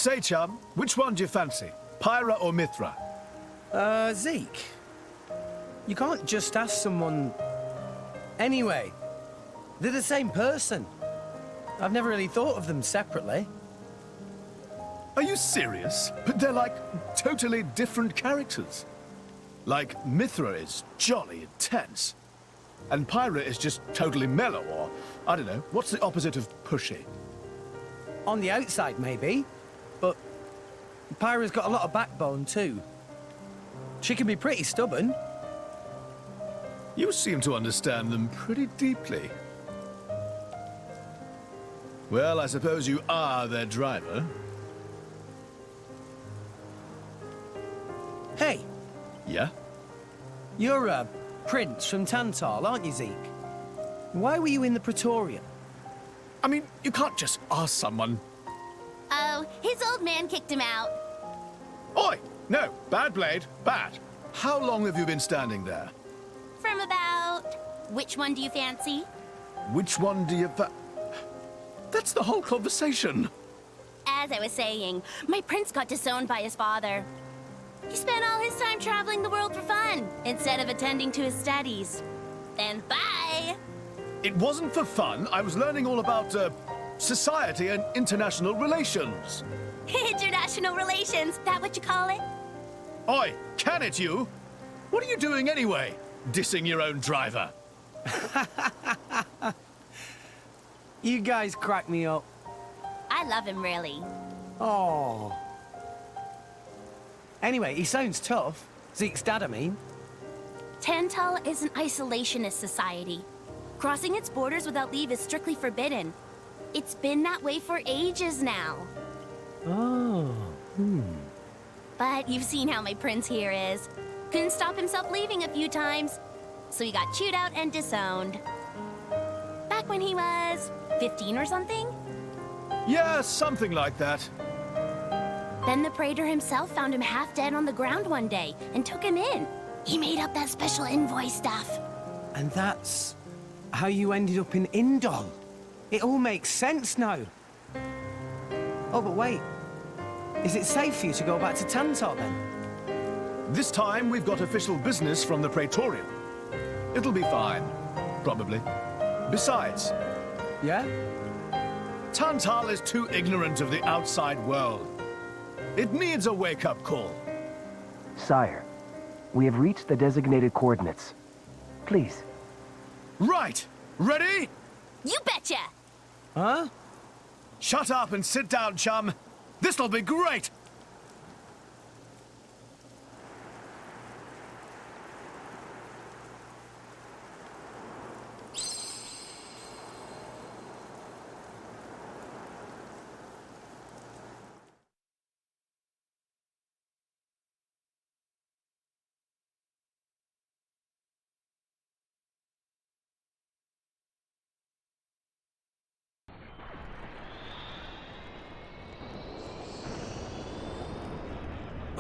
Say, chum, which one do you fancy? Pyra or Mithra? Zeke. You can't just ask someone... Anyway, they're the same person. I've never really thought of them separately. Are you serious? But they're like totally different characters. Like, Mithra is jolly intense. And Pyra is just totally mellow, or, I don't know, what's the opposite of pushy? On the outside, maybe. But Pyra's got a lot of backbone, too. She can be pretty stubborn. You seem to understand them pretty deeply. Well, I suppose you are their driver. Hey, Yeah? you're a prince from Tantal, aren't you, Zeke? Why were you in the Praetorium? I mean, you can't just ask someone. Oh, his old man kicked him out. Oi! No, bad blade, bad. How long have you been standing there? From about... Which one do you fancy? Which one do you That's the whole conversation. As I was saying, my prince got disowned by his father. He spent all his time traveling the world for fun, instead of attending to his studies. Then bye! It wasn't for fun. I was learning all about, society and international relations. International relations, that what you call it? Oi, can it you? What are you doing anyway? Dissing your own driver. You guys crack me up. I love him, really. Oh. Anyway, he sounds tough. Zeke's dad, I mean. Tantal is an isolationist society. Crossing its borders without leave is strictly forbidden. It's been that way for ages now. Oh. But you've seen how my prince here is. Couldn't stop himself leaving a few times, so he got chewed out and disowned. Back when he was 15 or something? Yeah, something like that. Then the praetor himself found him half dead on the ground one day and took him in. He made up that special envoy stuff. And that's how you ended up in Indol. It all makes sense now. Oh, but wait. Is it safe for you to go back to Tantar then? This time we've got official business from the Praetorium. It'll be fine. Probably. Besides, Yeah? Tantal is too ignorant of the outside world. It needs a wake-up call. Sire, we have reached the designated coordinates. Please. Right! Ready? You betcha! Huh? Shut up and sit down, chum. This'll be great!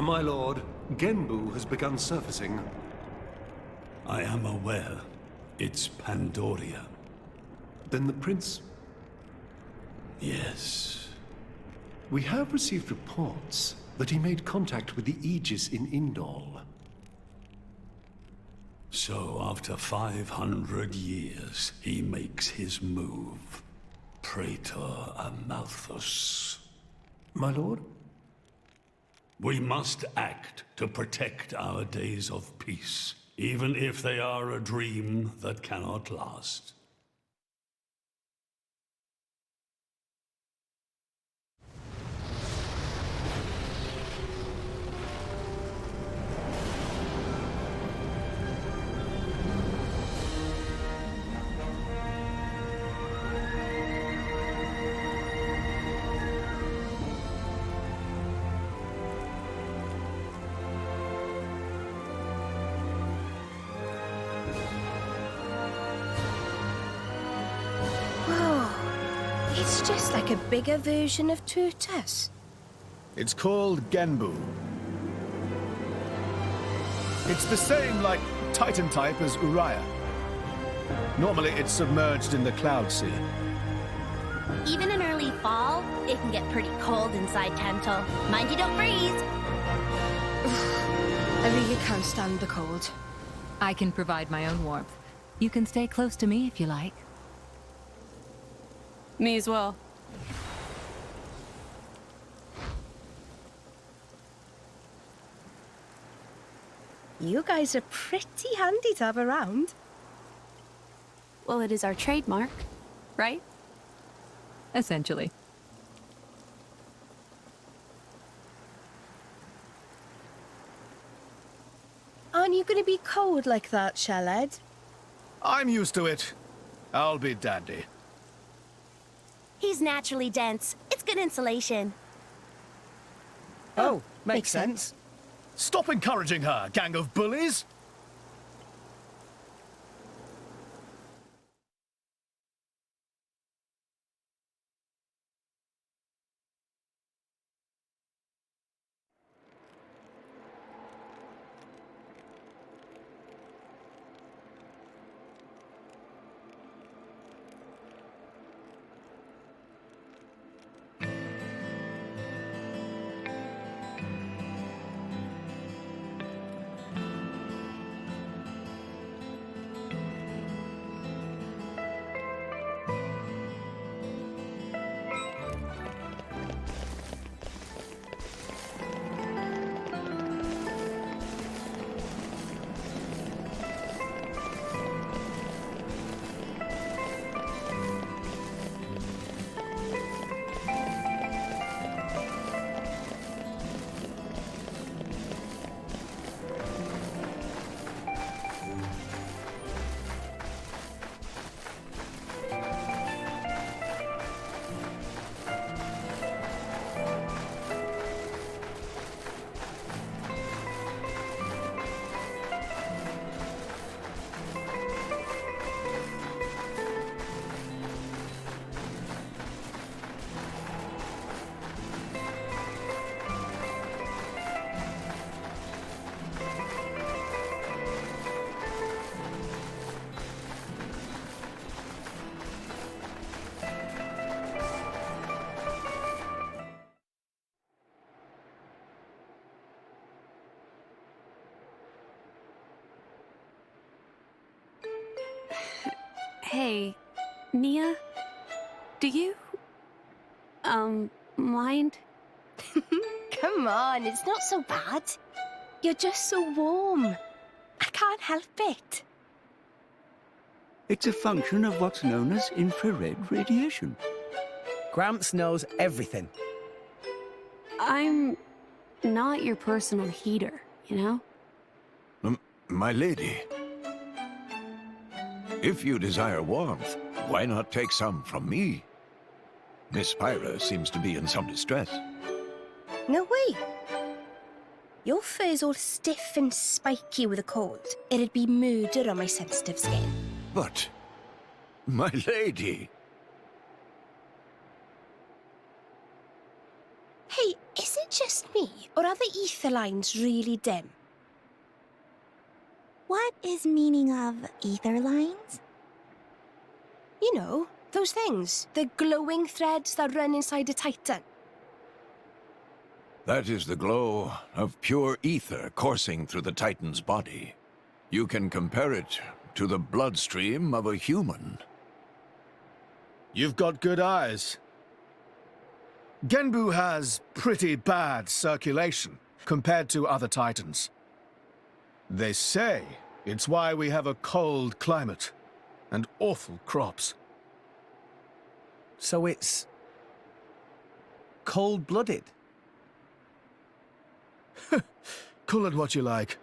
My lord, Genbu has begun surfacing. I am aware. It's Pandoria. Then the prince... Yes. We have received reports that he made contact with the Aegis in Indol. So after 500 years, he makes his move. Praetor Amalthus. My lord? We must act to protect our days of peace, even if they are a dream that cannot last. It's just like a bigger version of Turtus. It's called Genbu. It's the same, like, Titan type as Uriah. Normally it's submerged in the Cloud Sea. Even in early fall, it can get pretty cold inside Tental. Mind you don't freeze. I really can't stand the cold. I can provide my own warmth. You can stay close to me if you like. Me as well. You guys are pretty handy to have around. Well, it is our trademark, right? Essentially. Aren't you going to be cold like that, Shellhead? I'm used to it. I'll be dandy. He's naturally dense. It's good insulation. Oh, makes sense. Stop encouraging her, gang of bullies! Hey, Nia? Do you... mind? Come on, it's not so bad. You're just so warm. I can't help it. It's a function of what's known as infrared radiation. Gramps knows everything. I'm not your personal heater, you know? My lady, if you desire warmth, why not take some from me? Miss Pyra seems to be in some distress. No way. Your fur's all stiff and spiky with a cold. It'd be murder on my sensitive skin. But, my lady... Hey, is it just me, or are the ether lines really dim? What is meaning of ether lines? You know, those things. The glowing threads that run inside a titan. That is the glow of pure ether coursing through the Titan's body. You can compare it to the bloodstream of a human. You've got good eyes. Genbu has pretty bad circulation compared to other Titans. They say it's why we have a cold climate and awful crops. So it's... cold-blooded? Call it what you like.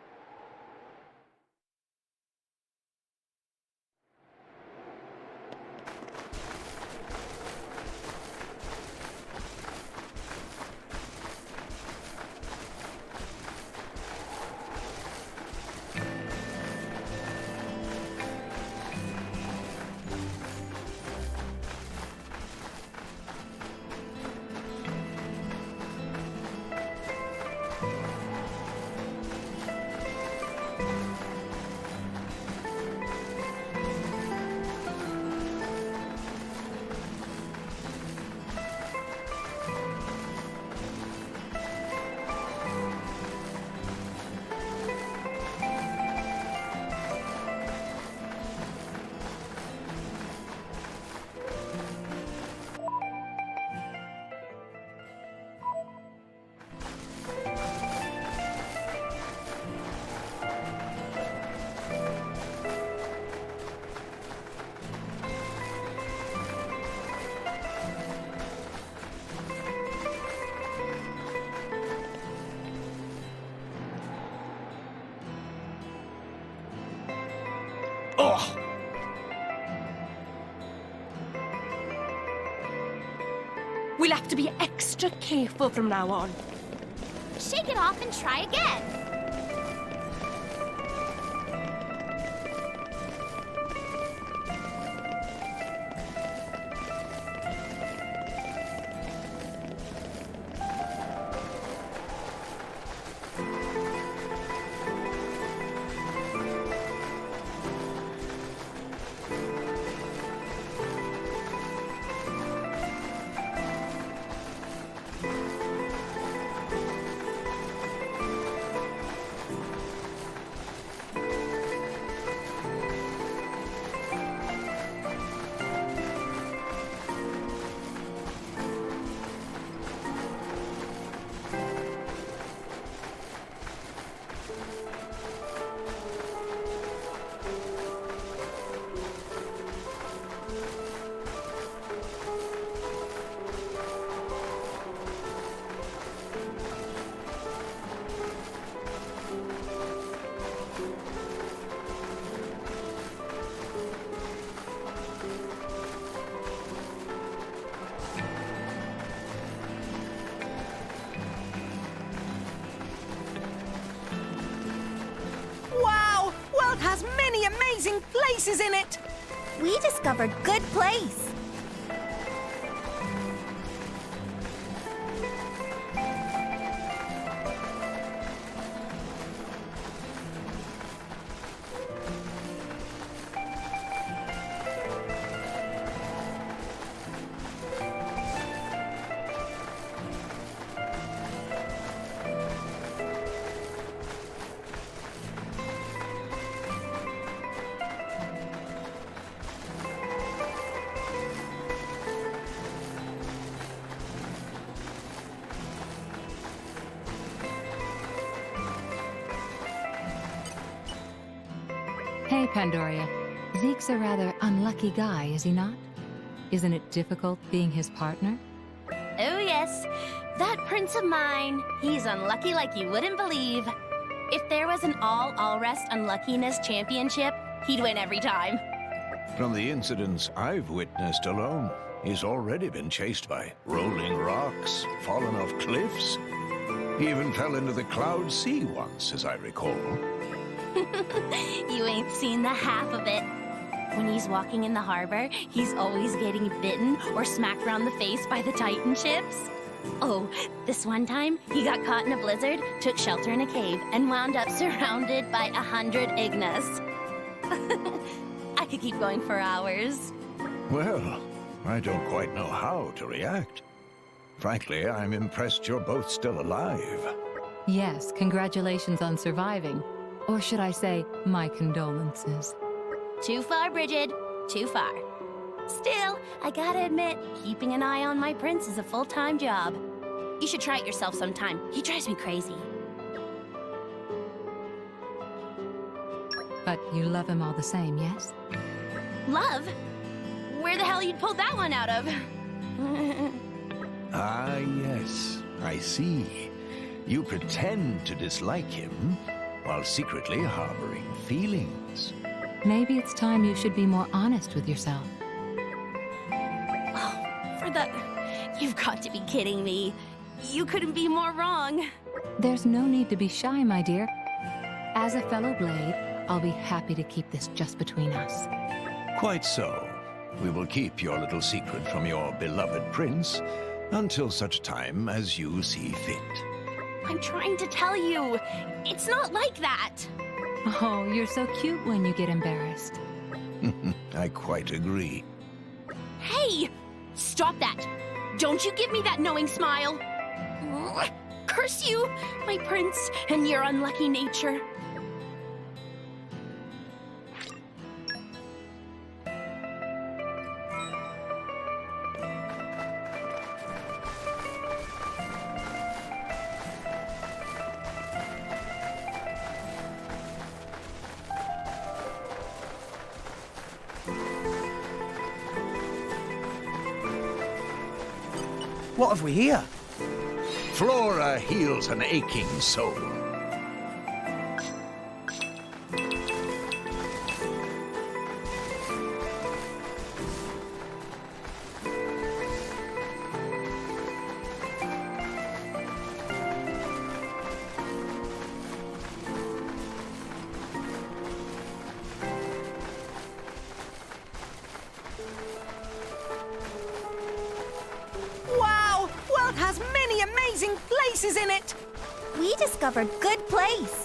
We'll have to be extra careful from now on. Shake it off and try again. Wow! World has many amazing places in it! We discovered good place. Hey, Pandoria. Zeke's a rather unlucky guy, is he not? Isn't it difficult being his partner? Oh, yes. That prince of mine, he's unlucky like you wouldn't believe. If there was an all-rest unluckiness championship, he'd win every time. From the incidents I've witnessed alone, he's already been chased by rolling rocks, fallen off cliffs. He even fell into the Cloud Sea once, as I recall. You ain't seen the half of it. When he's walking in the harbor, he's always getting bitten or smacked around the face by the Titan ships. Oh, this one time, he got caught in a blizzard, took shelter in a cave, and wound up surrounded by 100 Ignis. I could keep going for hours. Well, I don't quite know how to react. Frankly, I'm impressed you're both still alive. Yes, congratulations on surviving. Or should I say, my condolences. Too far, Bridget. Too far. Still, I gotta admit, keeping an eye on my prince is a full-time job. You should try it yourself sometime. He drives me crazy. But you love him all the same, yes? Love? Where the hell you'd pulled that one out of? Ah, yes. I see. You pretend to dislike him, while secretly harboring feelings. Maybe it's time you should be more honest with yourself. Oh, for the... You've got to be kidding me. You couldn't be more wrong. There's no need to be shy, my dear. As a fellow Blade, I'll be happy to keep this just between us. Quite so. We will keep your little secret from your beloved prince until such time as you see fit. I'm trying to tell you. It's not like that. Oh, you're so cute when you get embarrassed. I quite agree. Hey! Stop that! Don't you give me that knowing smile! Curse you, my prince, and your unlucky nature. What have we here? Flora heals an aching soul. spices in it. We discovered good place.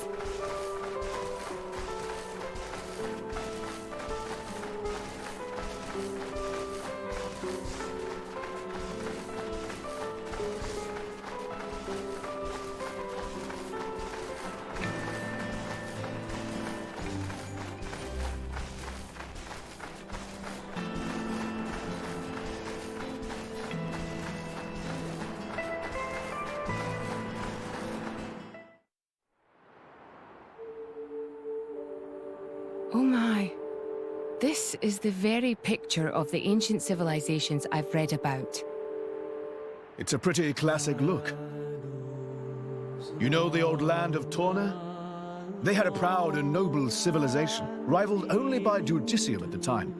Oh my. This is the very picture of the ancient civilizations I've read about. It's a pretty classic look. You know the old land of Torna? They had a proud and noble civilization, rivaled only by Judicium at the time.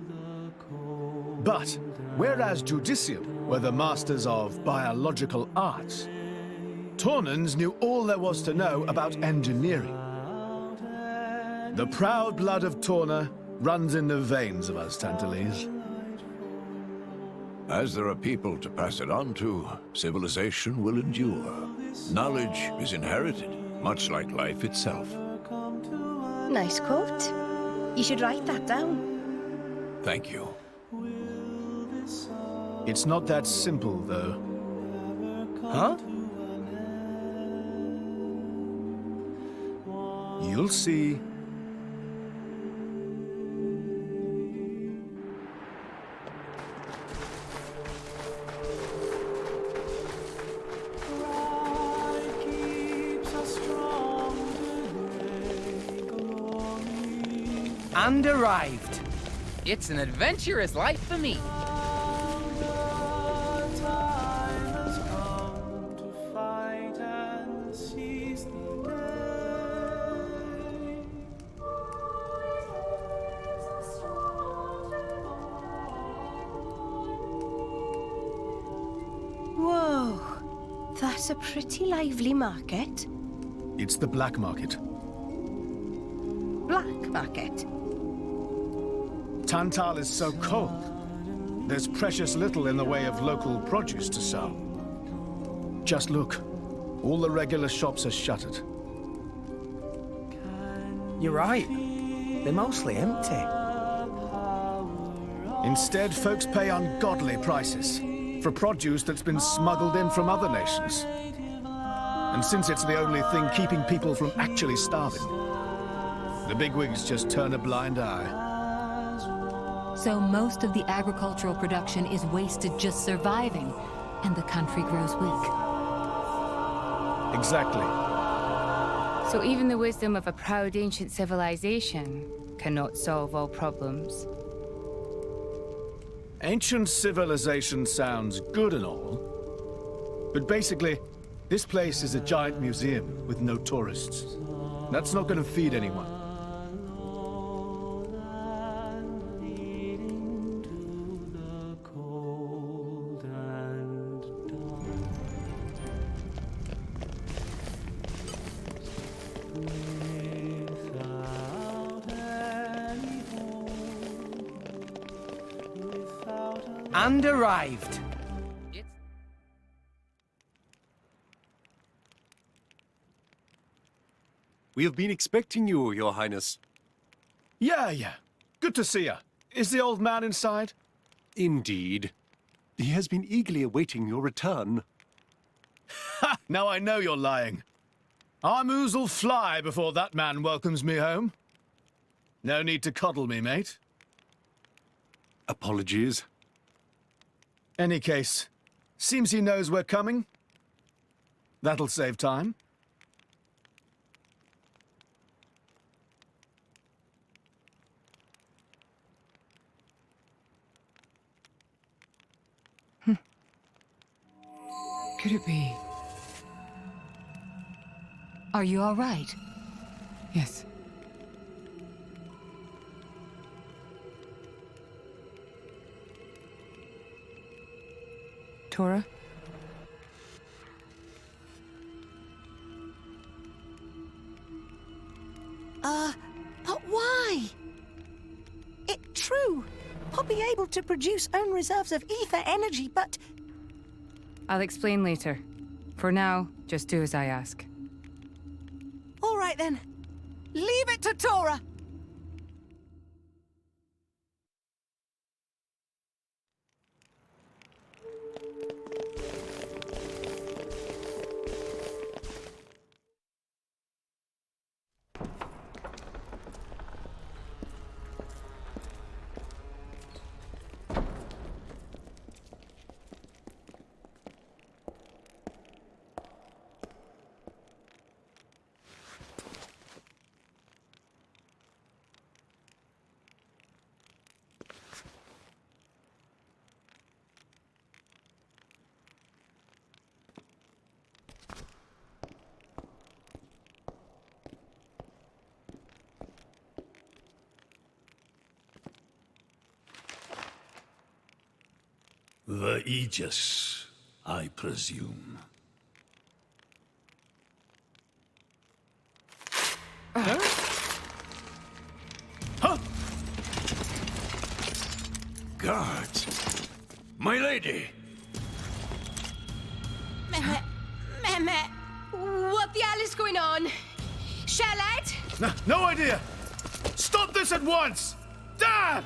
But, whereas Judicium were the masters of biological arts, Tornans knew all there was to know about engineering. The proud blood of Torna runs in the veins of us Tantalese. As there are people to pass it on to, civilization will endure. Knowledge is inherited, much like life itself. Nice quote. You should write that down. Thank you. It's not that simple, though. Huh? You'll see. And arrived. It's an adventurous life for me. Whoa, that's a pretty lively market. It's the black market. Black market? Tantal is so cold. There's precious little in the way of local produce to sell. Just look. All the regular shops are shuttered. You're right. They're mostly empty. Instead, folks pay ungodly prices for produce that's been smuggled in from other nations. And since it's the only thing keeping people from actually starving, the bigwigs just turn a blind eye. So most of the agricultural production is wasted just surviving, and the country grows weak. Exactly. So even the wisdom of a proud ancient civilization cannot solve all problems. Ancient civilization sounds good and all, but basically, this place is a giant museum with no tourists. That's not going to feed anyone. And arrived. We have been expecting you, Your Highness. Yeah. Good to see you. Is the old man inside? Indeed. He has been eagerly awaiting your return. Ha! Now I know you're lying. Our moos'll fly before that man welcomes me home. No need to coddle me, mate. Apologies. Any case, seems he knows we're coming. That'll save time. Could it be? Are you all right? Yes. Tora? But why? It's true. I'll be able to produce own reserves of ether energy, but... I'll explain later. For now, just do as I ask. All right then. Leave it to Tora. The Aegis, I presume. Huh? Guards! My lady! Mehmet, what the hell is going on? Charlotte? No idea! Stop this at once! Dad!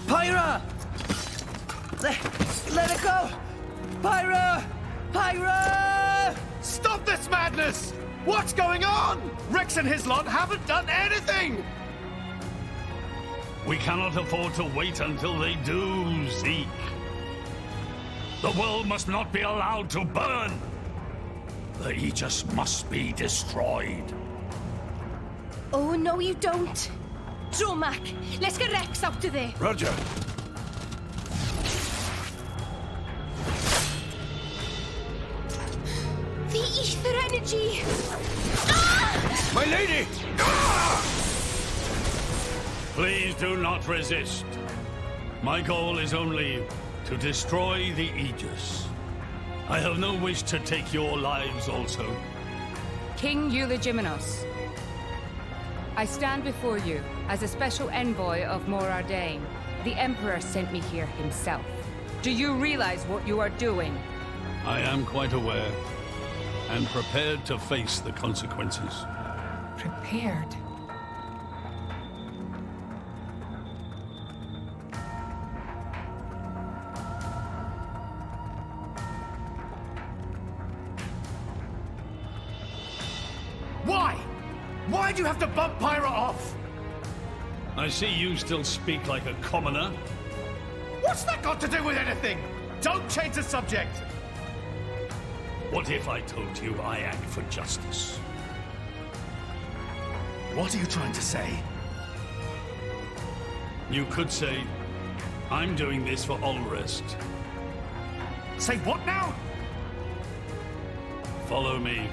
Pyra! Let it go! Pyra! Pyra! Stop this madness! What's going on? Rex and his lot haven't done anything! We cannot afford to wait until they do, Zeke. The world must not be allowed to burn. The Aegis must be destroyed. Oh, no, you don't. Dromac, let's get Rex out of there. Roger. The ether energy. My lady! Please do not resist. My goal is only to destroy the Aegis. I have no wish to take your lives also. King Eulogimenos, I stand before you as a special envoy of Morardain. The Emperor sent me here himself. Do you realize what you are doing? I am quite aware, and prepared to face the consequences. Prepared? Why? Why do you have to bump Pyra off? I see you still speak like a commoner. What's that got to do with anything? Don't change the subject. What if I told you I act for justice? What are you trying to say? You could say, I'm doing this for Ulrist. Say what now? Follow me.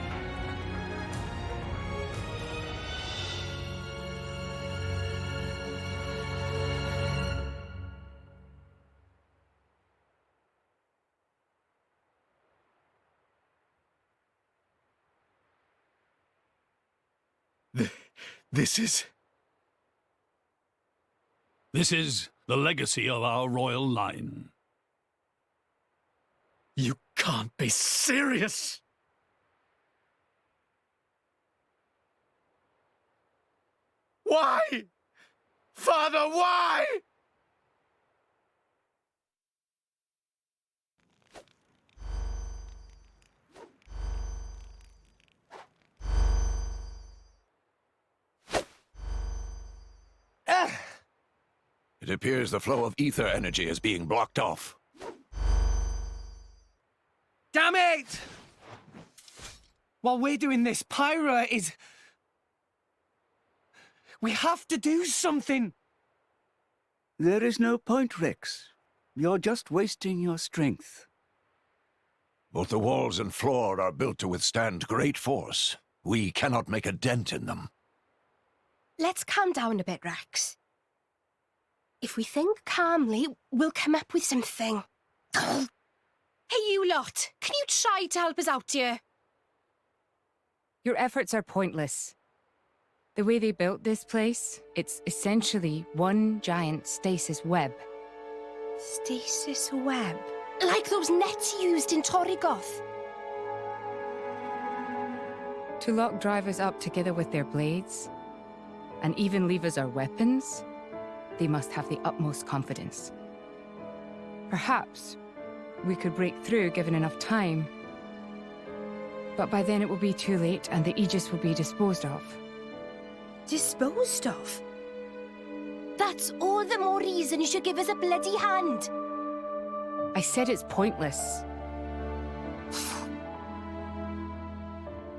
This is... This is the legacy of our royal line. You can't be serious! Why? Father, why? It appears the flow of ether energy is being blocked off. Damn it! While we're doing this, Pyra is... We have to do something! There is no point, Rex. You're just wasting your strength. Both the walls and floor are built to withstand great force. We cannot make a dent in them. Let's calm down a bit, Rex. If we think calmly, we'll come up with something. Hey, you lot! Can you try to help us out here? Your efforts are pointless. The way they built this place, it's essentially one giant stasis web. Stasis web? Like those nets used in Torrigoth? To lock drivers up together with their blades, and even levers are weapons, they must have the utmost confidence. Perhaps we could break through given enough time. But by then it will be too late and the Aegis will be disposed of. Disposed of? That's all the more reason you should give us a bloody hand. I said it's pointless.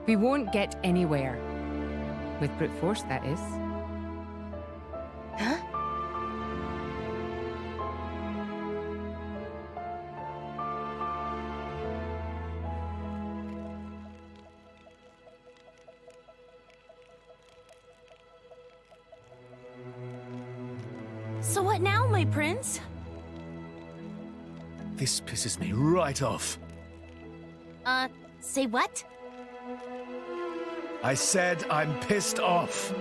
We won't get anywhere. With brute force, that is. Huh? So what now, my prince? This pisses me right off. Say what? I said I'm pissed off.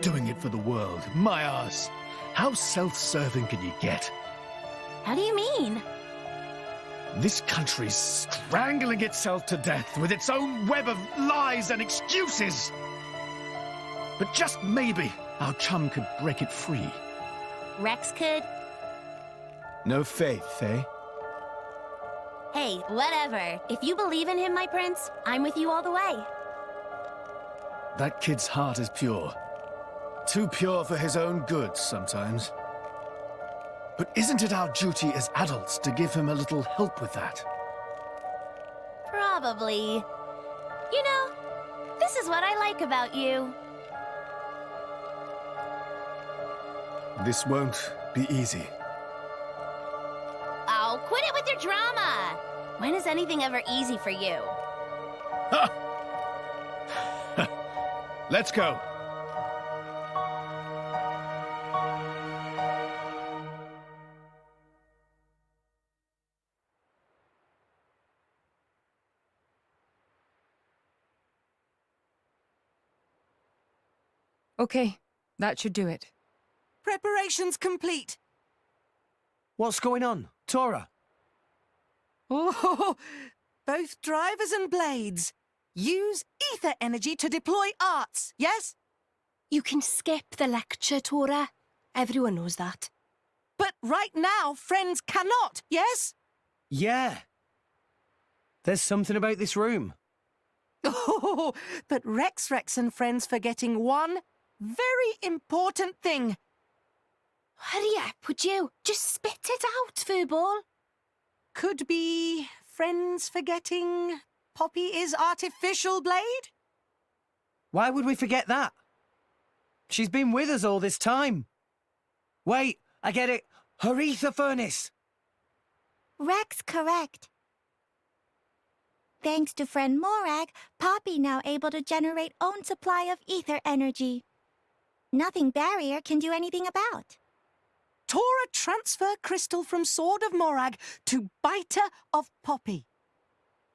Doing it for the world, my arse. How self-serving can you get? How do you mean? This country's strangling itself to death with its own web of lies and excuses. But just maybe our chum could break it free. Rex could? No faith, eh? Hey, whatever. If you believe in him, my prince, I'm with you all the way. That kid's heart is pure. Too pure for his own good sometimes. But isn't it our duty as adults to give him a little help with that? Probably. You know, this is what I like about you. This won't be easy. Oh, quit it with your drama! When is anything ever easy for you? Let's go. Okay, that should do it. Preparations complete. What's going on, Tora? Oh, both drivers and blades. Use ether energy to deploy arts, yes? You can skip the lecture, Tora. Everyone knows that. But right now, friends cannot, yes? Yeah. There's something about this room. Oh, but Rex and friends forgetting one very important thing. Hurry up, would you? Just spit it out, Furball. Could be friends forgetting Poppy is artificial blade? Why would we forget that? She's been with us all this time. Wait, I get it. Her ether furnace. Rex correct. Thanks to friend Morag, Poppy now able to generate own supply of ether energy. Nothing barrier can do anything about. Tora transfer crystal from Sword of Morag to Biter of Poppy.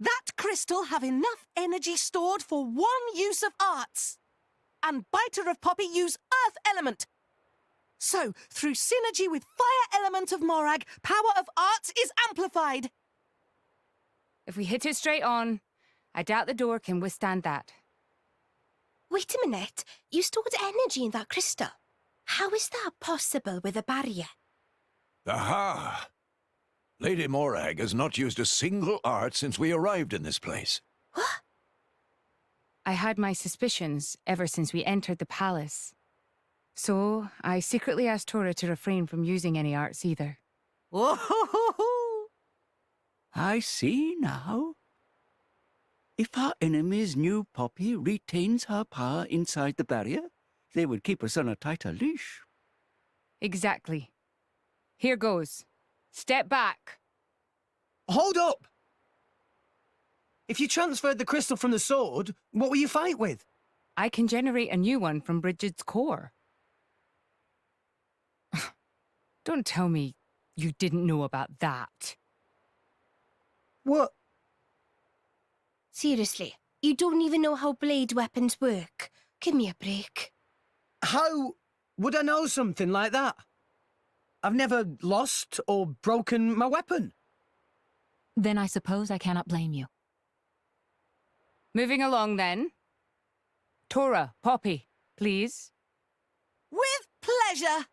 That crystal have enough energy stored for one use of arts. And Biter of Poppy use Earth element. So, through synergy with Fire element of Morag, power of arts is amplified. If we hit it straight on, I doubt the door can withstand that. Wait a minute. You stored energy in that crystal. How is that possible with a barrier? Aha! Lady Morag has not used a single art since we arrived in this place. What? I had my suspicions ever since we entered the palace. So, I secretly asked Tora to refrain from using any arts either. Whoa! I see now. If our enemies knew Poppy retains her power inside the barrier, they would keep us on a tighter leash. Exactly. Here goes. Step back. Hold up! If you transferred the crystal from the sword, what will you fight with? I can generate a new one from Bridget's core. Don't tell me you didn't know about that. What? Seriously, You don't even know how blade weapons work. Give me a break. How would I know something like that? I've never lost or broken my weapon. Then I suppose I cannot blame you. Moving along then. Tora, Poppy, please. With pleasure.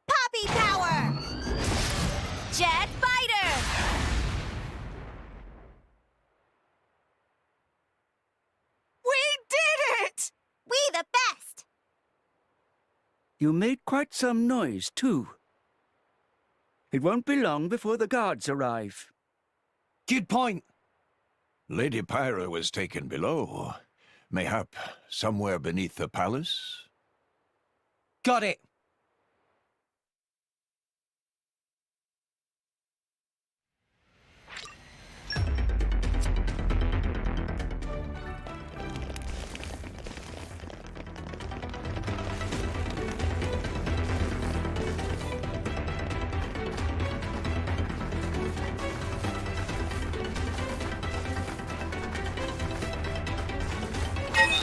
Poppy power! Jet fighter! We did it! We the best! You made quite some noise, too. It won't be long before the guards arrive. Good point. Lady Pyra was taken below. Mayhap somewhere beneath the palace? Got it.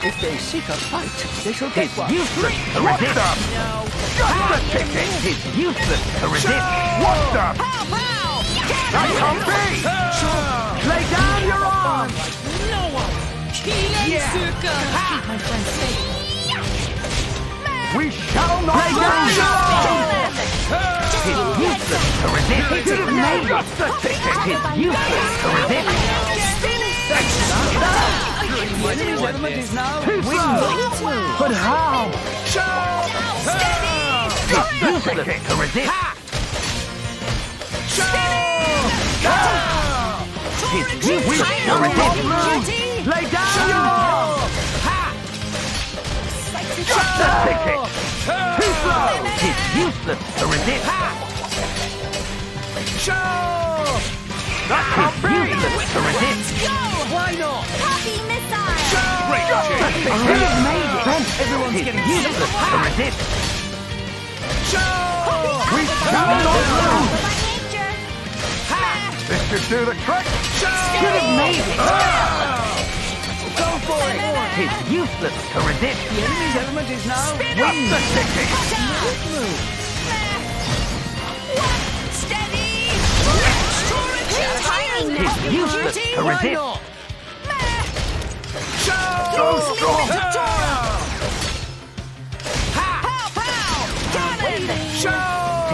If they seek a fight, they shall get one. Useless to resist. No. Just the ticket. It's useless to resist. What the? That can't be! Lay down your arms! No one! Keep my friend safe. We shall not lay down your arms! It's useless to resist. Just the ticket. It's useless to resist. The enemy's element is now Too slow. But how? It's useless to resist. It's useless to resist. Lay down your arms. Just the ticket. Too slow. It's useless to resist. That can't be. Useless to resist. Why not? Poppy missile! We've made it. Everyone's It's getting useless used to resist. We shall not lose. This should do the trick. Should have made it. Go for it. It's useless to resist. The enemy's element is now What's the ticket? It's useless to resist. So strong.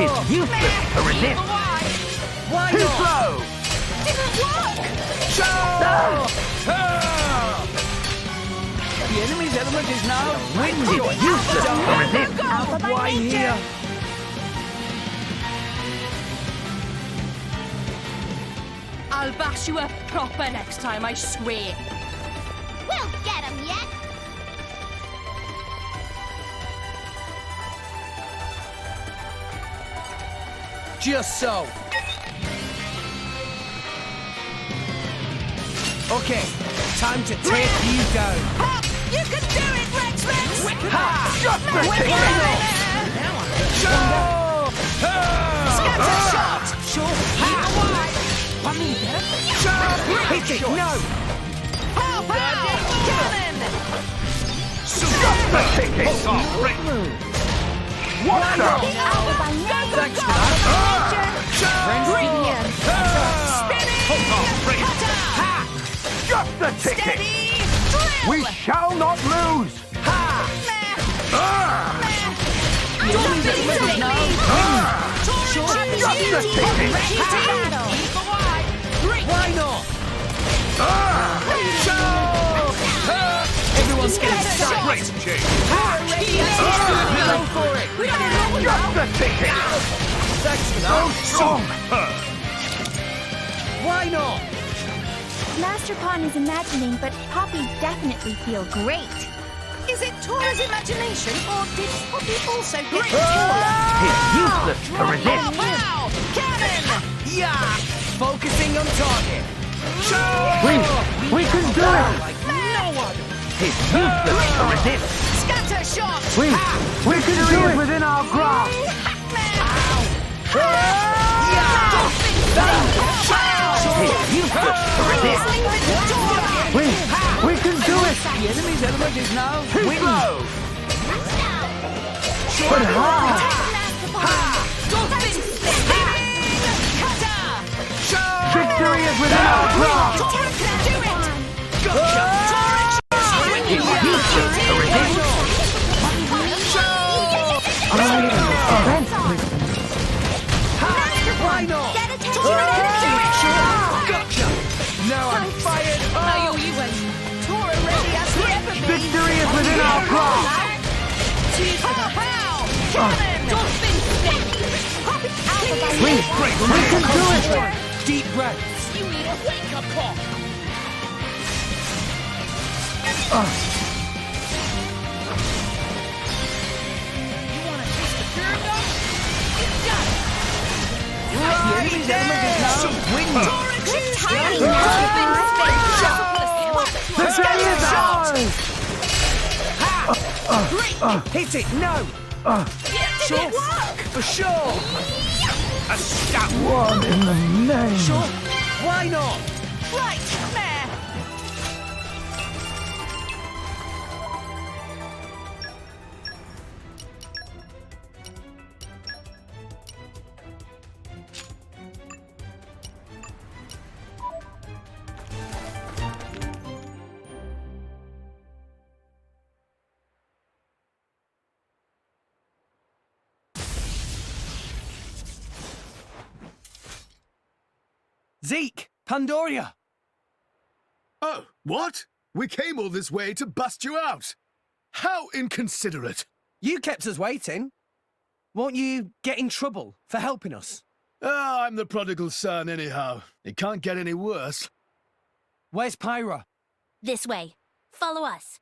It's useless to resist. Why Too not? slow. The enemy's element is now It's useless to resist. Why here? I'll bash you up proper next time, I swear. We'll get him yet. Just so. Okay, time to take you down. You can do it, Rexman! Just the ticket. Scatter shot! Sure. Hit it. No. Pow, pow! Cannon! Just the ticket. What the? Thanks for Just the ticket. We shall not lose. Just the ticket. Why not? Everyone's getting sacked. Go for it. Just the ticket. Thanks for So that. strong. Why not? Master Pawn is imagining, but Poppy definitely feel great. Is it Tora's imagination, or did Poppy also get It's useless to resist. Pow! Cannon! Yeah! Focusing on target. We can do it. Like no one. It's useless to resist. Scatter shot! We can do it within our grasp. It's useless to resist. The enemy's element is now wind. But how? Victory is within our grasp! It's useless to resist! I am defense wisdom. Why not? Gotcha! Now I'm fired up! Victory is within our grasp! We can do it! Deep breaths. You need a wake-up call. You want to taste the pure dog? It's done. The enemy's element is now wind. The day is ours! Hit it, no! Sure, for sure! A stab! One in the name! Sure, why not? Right, there. Zeke! Pandoria! Oh, what? We came all this way to bust you out. How inconsiderate. You kept us waiting. Won't you get in trouble for helping us? Ah, I'm the prodigal son anyhow. It can't get any worse. Where's Pyra? This way. Follow us.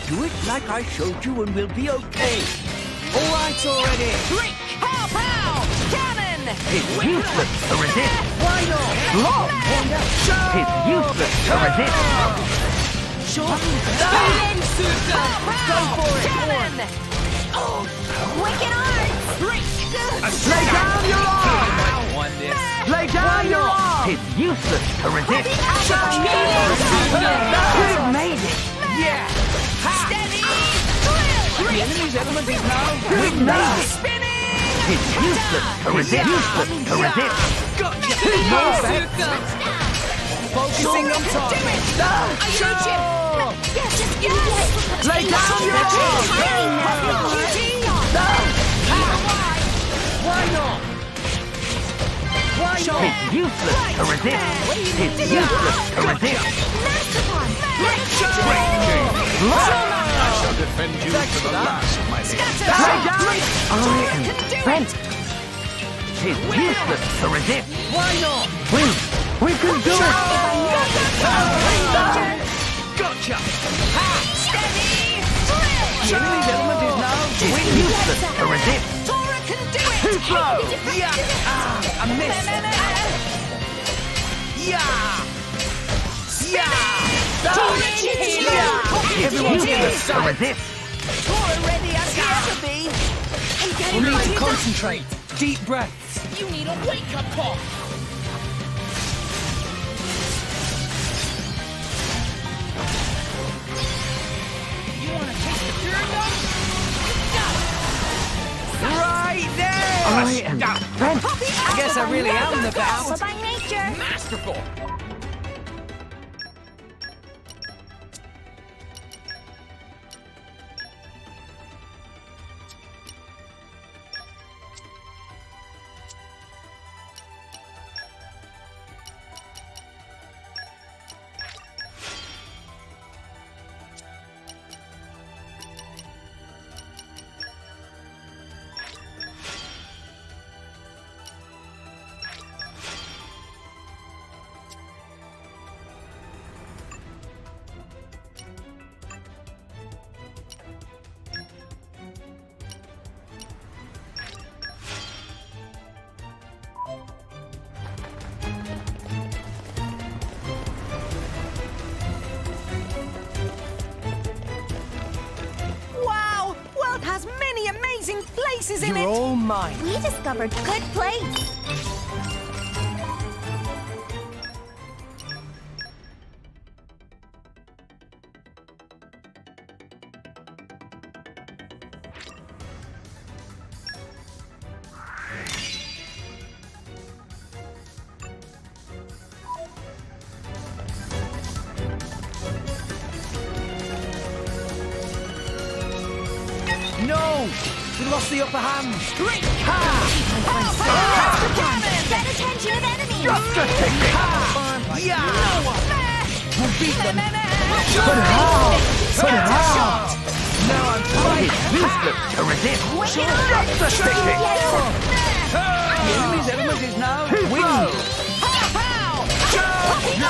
Do it like I showed you and we'll be okay. All right already! Drink! Pow, pow! Cannon! It's useless to resist! Why not? Lock! It's useless to resist! Sure! Go for it! Cannon! Wicked arts! Drink! Lay down your arms! Won this. Lay down your arms! It's useless to resist! We've made it! Yeah! Steady! The enemy's element is now We've made it! Spinning! It's useless to resist! Useless to resist! Gotcha! Bazooka! Focusing on target! Yes, yes! Lay down your arms! Why not? Why not? It's useless to resist! It's useless to resist! I shall defend you to the last of my days. Lay down! I am bent! It's useless to resist! Why not? We can do it! Gotcha! Steady! The enemy's element is now It's useless to resist! Tora can do it! Too slow! Yeah! I missed! Yeah! It's useless to resist! Tora ready as he ever be! We need to concentrate. Deep breaths. You need a wake-up call. You want to taste the pure dog? It's done. Right there! I am bent! I guess I really am the best. By nature. Masterful. places in it. You're all mine. We discovered good place. No! We lost the upper hand. Drink! Get attention of enemies. Just a ticket! Yeah! We'll beat them. But how? But how? No, I'm tired. It's useless to resist. Just a ticket! The enemy's element is now Too wind.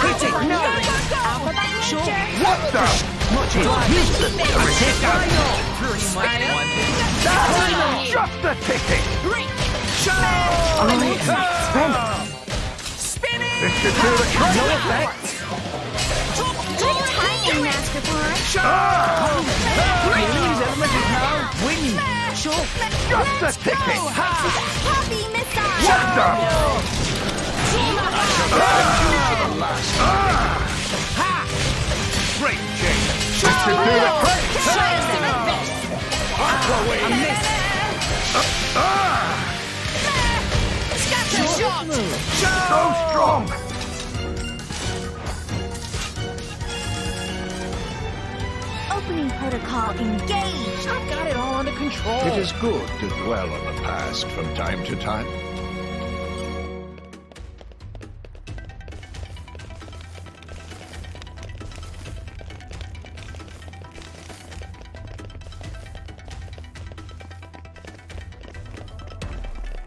Hit it! No! What the? It's useless to resist. Just a ticket! Spinning! This should do the trick! No effect! Good timing, Master Pawn. The enemy's element is now wind. Just a ticket! Poppy missile. What the? Great change. This should do the trick! I missed! So strong! Opening protocol engaged. I've got it all under control. It is good to dwell on the past from time to time.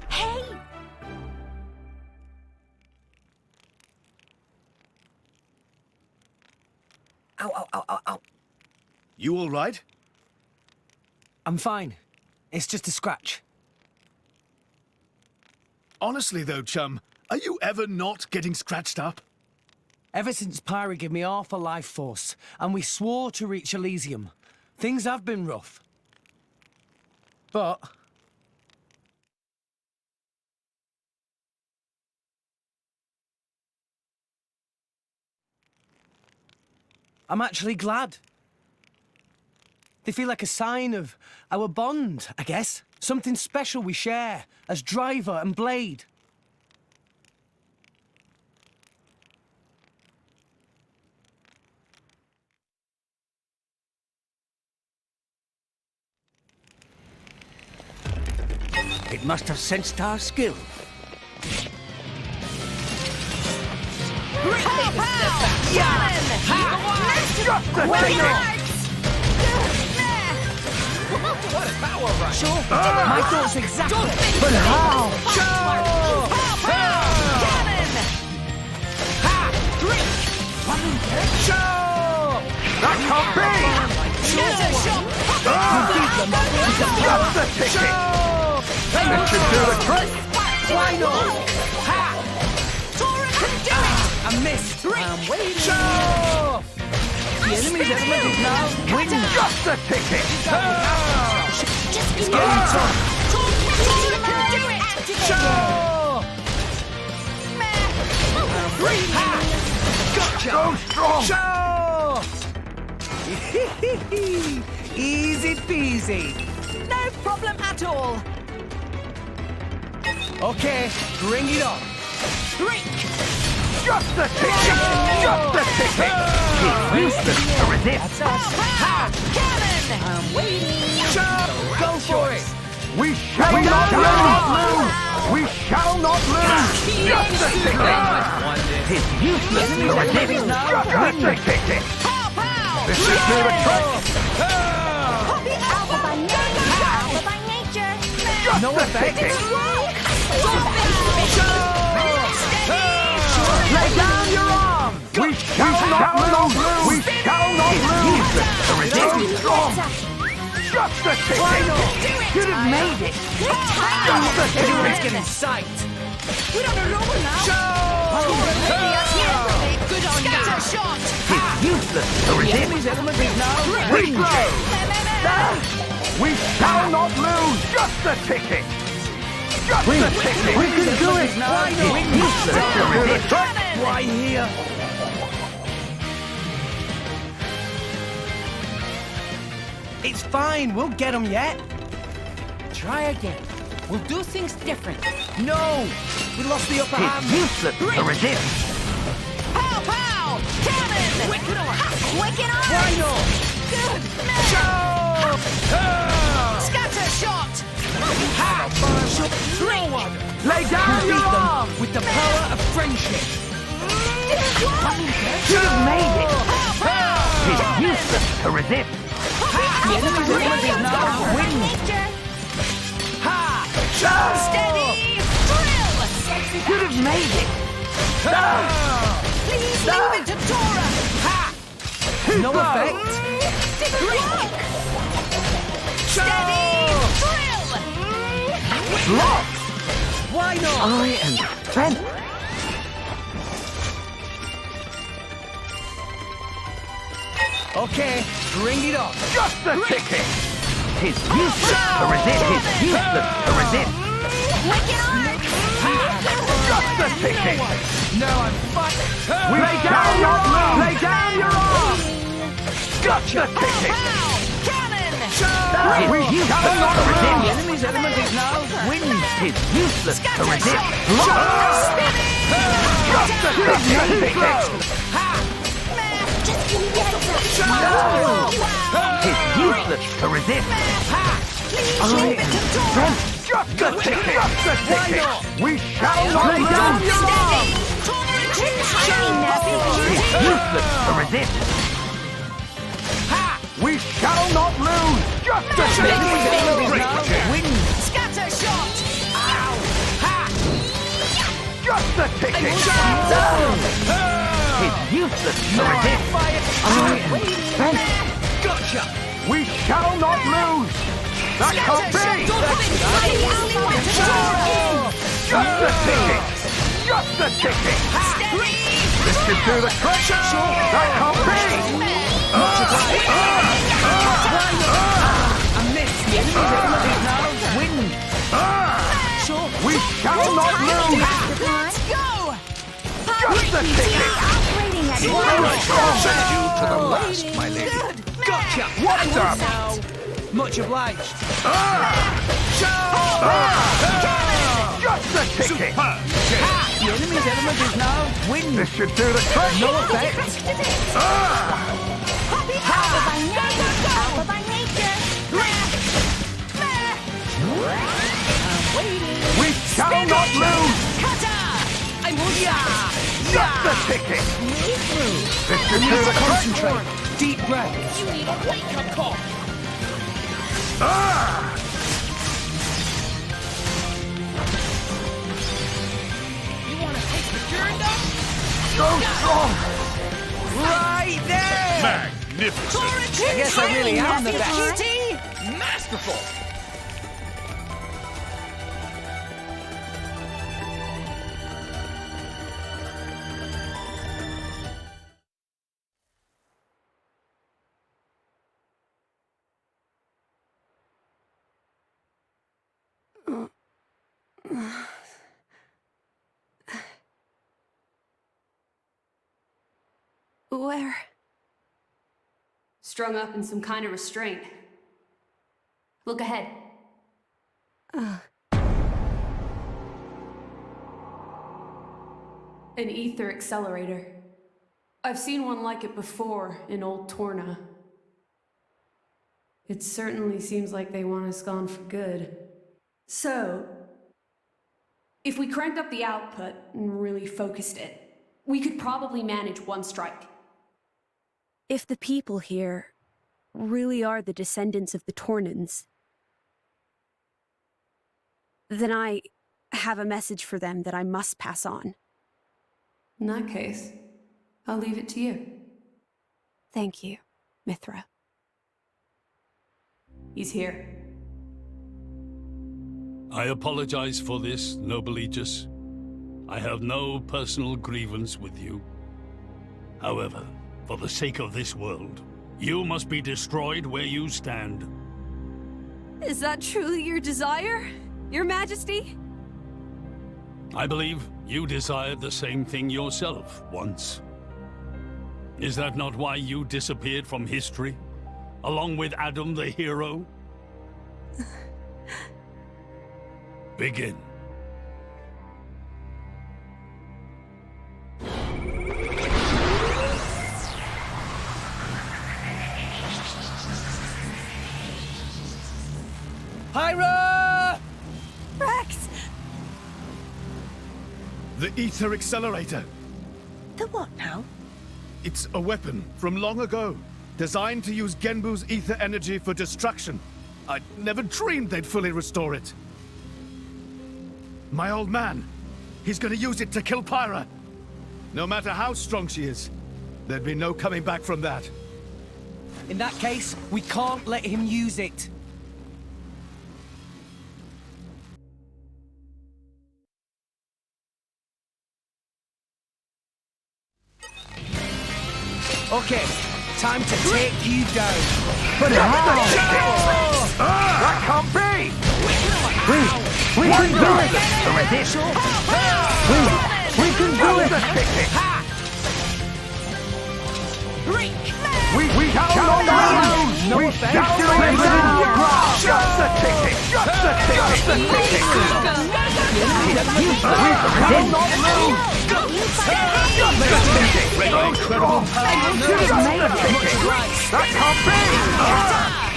Hey! Ow, ow, ow, ow, ow. You all right? I'm fine. It's just a scratch. Honestly, though, chum, are you ever not getting scratched up? Ever since Pyra gave me half a life force, and we swore to reach Elysium, things have been rough. But I'm actually glad. They feel like a sign of our bond, I guess. Something special we share as driver and blade. It must have sensed our skill. What a power rush! Sure, my thoughts exactly. But how? That can't be! Just a ticket! This should do the trick! Why not? I missed. I'm waiting. The enemy's element is now winning. Just a ticket! It's getting tough. Gotcha! So strong! Easy peasy. No problem at all. Okay, bring it on. Just a ticket! Just a ticket! It's useless to resist! I'm waiting. Go for it. We shall not lose! We shall not lose! Just a ticket! It's useless to resist! Just a ticket! This should do the trick! Alpha by nature. Alpha by nature. Just No a effect. ticket! Lay down your arm. We shall not lose! We shall not lose! Useless to resist! Strong! Just a ticket! You'd have made it! Just a Everyone's ticket! getting sight. We're on a roll now. Good on you. Shot. It's useless to The resist! enemy's element is now Regrow! We shall not lose! Just the ticket! Just the ticket! We can do it! Why not? Why here? It's fine, we'll get them yet. Try again. We'll do things different. No! We lost the upper hand. It's useless to resist! Pow, pow! Cannon! Wicked arm! Wicked arm! Why not? Good! Scatter shot! No one! Lay down your arm! With the power of friendship. Should have made it! It's useless to resist! The enemy's abilities now win! Steady! Drill! Should have made it! Please leave it to Tora! No effect. Steady! Drill! Lock! Why not? I am strength! Okay, bring it on. Just the ticket! It's useless to resist! It's useless to resist! Wicked arm! Just the ticket! No, I'm fucked. Lay down your arm! Lay down your arm! Just the ticket! Cannon! We shall not The resist! enemy's element is now wind. It's useless to resist! Just Just the ticket! give me the It's useless to resist! Please leave it to Tora! Just the ticket! Just the ticket! We shall not Lay down lose! your arm! Tora It's useless to resist! We shall not lose! Just the ticket! Wind. Scatter shot! Just the ticket! It's useless to resist! Gotcha. We shall not lose! That can't be! Just the ticket! Just the ticket! This should do the trick! That can't be! I missed. The enemy's element is now wind. We shall not lose! Let's go! Just the ticket! Send you to the last, my lady. Gotcha. What the? Much obliged. Just the ticket! The enemy's element is now wind. This should do the trick! No effect. Alpha by nature! We shall not lose! Just the ticket! This should do the trick! Concentrate. Deep breath. You need a wake-up call! You want to take the journey? So strong! Right there. Magnificent! I guess I really am the best. Masterful! Where? Strung up in some kind of restraint. Look ahead. An ether accelerator. I've seen one like it before in Old Torna. It certainly seems like they want us gone for good. So, if we cranked up the output and really focused it, we could probably manage one strike. If the people here really are the descendants of the Tornans, then I have a message for them that I must pass on. In that case, I'll leave it to you. Thank you, Mithra. He's here. I apologize for this, noble Aegis. I have no personal grievance with you. However, for the sake of this world, you must be destroyed where you stand. Is that truly your desire, Your Majesty? I believe you desired the same thing yourself once. Is that not why you disappeared from history, along with Adam the hero? Begin. Pyra! Rex! The ether accelerator. The what now? It's a weapon from long ago, designed to use Genbu's ether energy for destruction. I never dreamed they'd fully restore it. My old man, he's gonna use it to kill Pyra. No matter how strong she is, there'd be no coming back from that. In that case, we can't let him use it. Okay, time to take you down. But how? That can't be! We can do it! Resist! We can do it! We shall not lose! We shall not lose! Just the ticket! Just the ticket! We shall not lose! That can't be!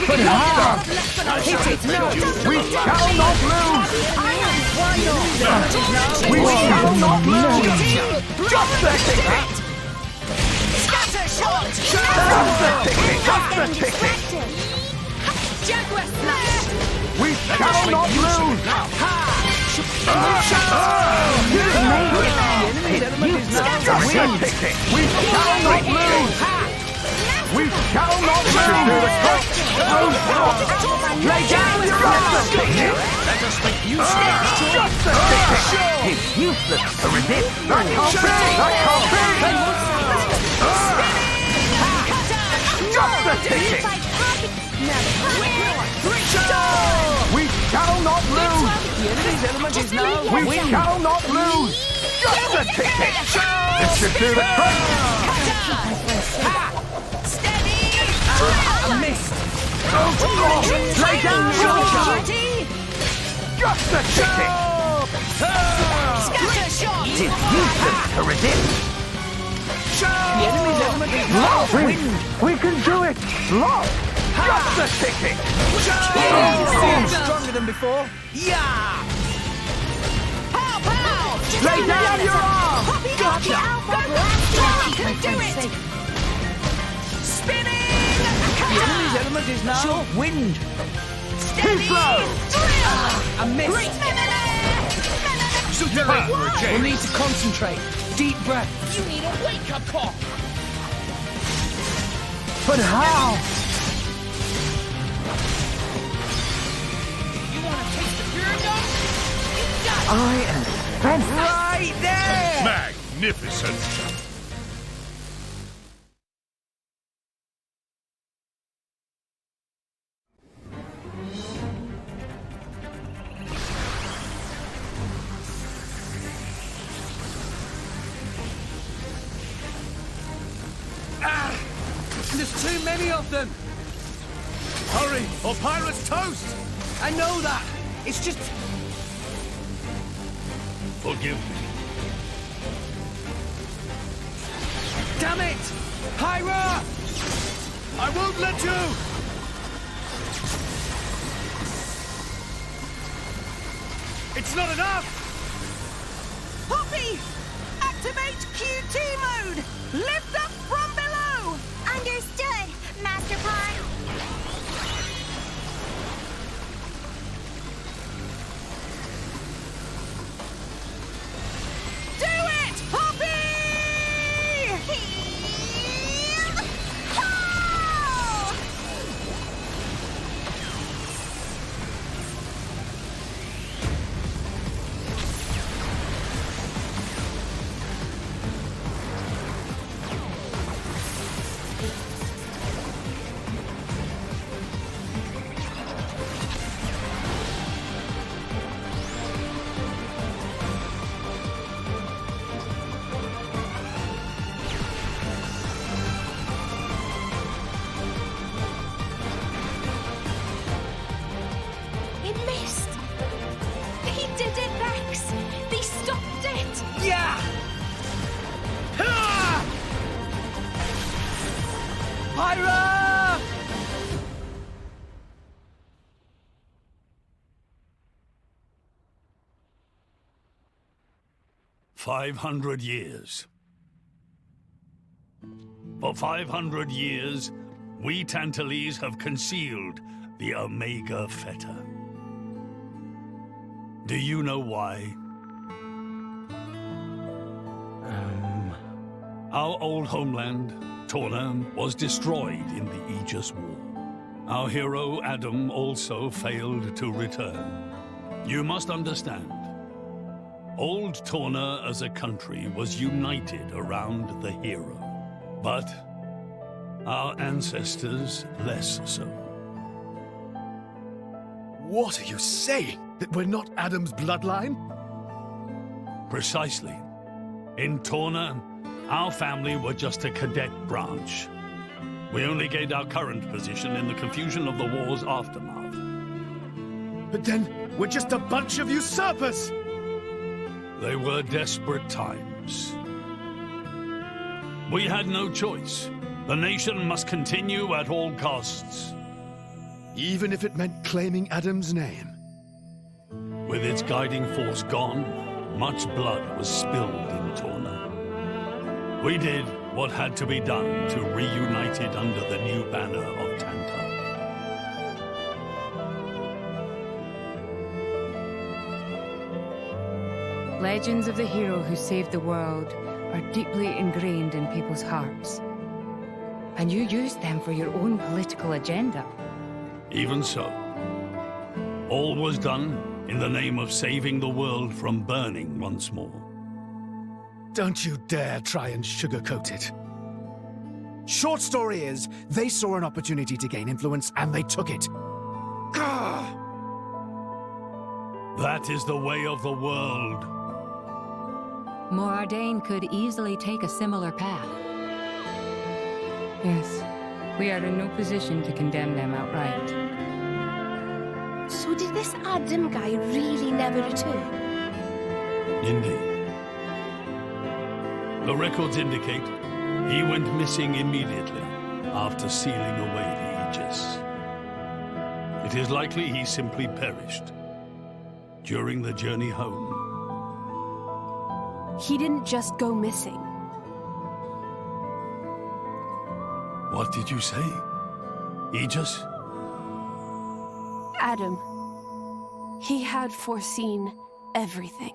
But how? We shall not lose! We shall not lose! Just the ticket! Scatter shot! Just the ticket! Just the ticket! Jaguar slash! We shall not lose! Just the ticket! We shall not lose! We shall not lose! Lay down your arms! Let us make use of it! Just the ticket! It's useless to resist! That can't be! That can't be! Just the ticket! We shall not lose! The enemy's element is now We shall not lose! Just the ticket! This should do the trick! I missed! Lay down your arms! Just the ticket! Scatter shot! It's useless to resist! The enemy's element is now We can do it! Lock! Just the ticket! Stronger than before. Yeah! Pow, pow! Lay down your arm! Gotcha! Go, can do it! Spinning! The enemy's element is now wind. Too slow! I missed. We'll need to concentrate. Deep breath. You need a wake-up call! But how? You want to taste the pyramid? You got it! I am spent. Right there! Magnificent! There's too many of them. Hurry, or Pyra's toast! I know that. It's just... Forgive me. Damn it! Pyra! I won't let you! It's not enough! Poppy! Activate QT mode! Lift up from below! Understood, Master Pawn. Do it, Poppy! 500 years. For 500 years, we Tantalese have concealed the Omega Feta. Do you know why? Our old homeland, Torna, was destroyed in the Aegis War. Our hero, Adam, also failed to return. You must understand, old Torna as a country was united around the hero. But our ancestors less so. What are you saying? That we're not Adam's bloodline? Precisely. In Torna, our family were just a cadet branch. We only gained our current position in the confusion of the war's aftermath. But then, we're just a bunch of usurpers! They were desperate times. We had no choice. The nation must continue at all costs. Even if it meant claiming Adam's name? With its guiding force gone, much blood was spilled in Torna. We did what had to be done to reunite it under the new banner of Tanta. Legends of the hero who saved the world are deeply ingrained in people's hearts. And you used them for your own political agenda. Even so, all was done in the name of saving the world from burning once more. Don't you dare try and sugarcoat it. Short story is, they saw an opportunity to gain influence and they took it. Gah! That is the way of the world. Morardain could easily take a similar path. Yes, we are in no position to condemn them outright. So did this Adam guy really never return? Indeed. The records indicate he went missing immediately after sealing away the Aegis. It is likely he simply perished during the journey home. He didn't just go missing. What did you say? Aegis? Adam. He had foreseen everything.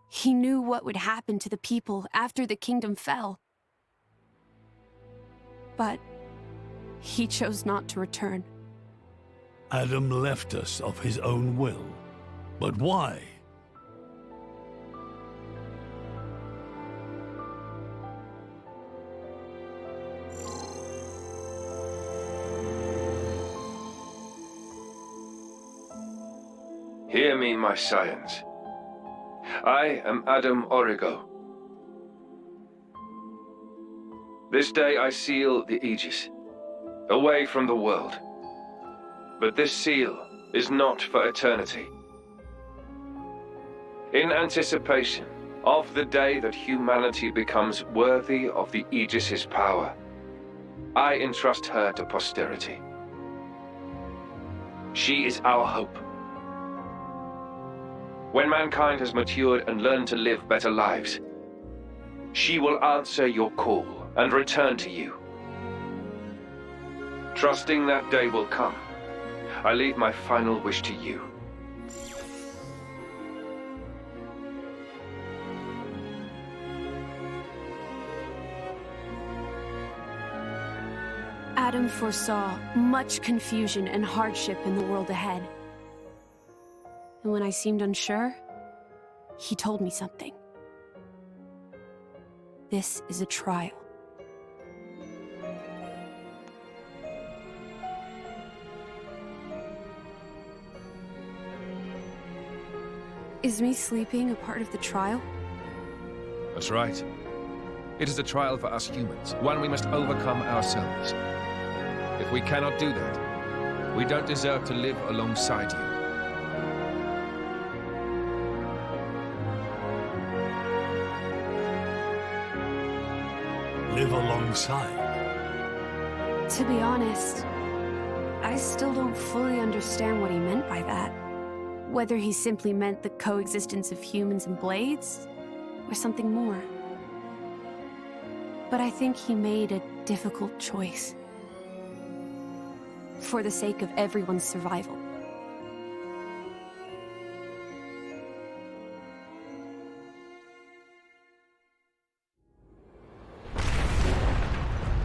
He knew what would happen to the people after the kingdom fell. But he chose not to return. Adam left us of his own will. But why? Hear me, my scions. I am Adam Origo. This day I seal the Aegis, away from the world. But this seal is not for eternity. In anticipation of the day that humanity becomes worthy of the Aegis' power, I entrust her to posterity. She is our hope. When mankind has matured and learned to live better lives, she will answer your call and return to you. Trusting that day will come, I leave my final wish to you. Adam foresaw much confusion and hardship in the world ahead. And when I seemed unsure, he told me something. This is a trial. Is me sleeping a part of the trial? That's right. It is a trial for us humans, one we must overcome ourselves. If we cannot do that, we don't deserve to live alongside you. Live alongside? To be honest, I still don't fully understand what he meant by that. Whether he simply meant the coexistence of humans and blades, or something more. But I think he made a difficult choice. For the sake of everyone's survival.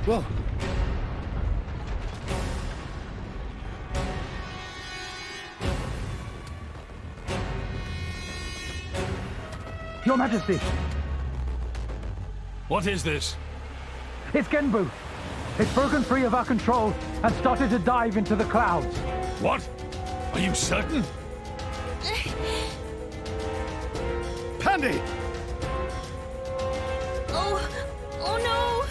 Whoa. Your Majesty, What is this? it's Genbu. It's broken free of our control and started to dive into the clouds. What? Are you certain? Pandy! Oh no!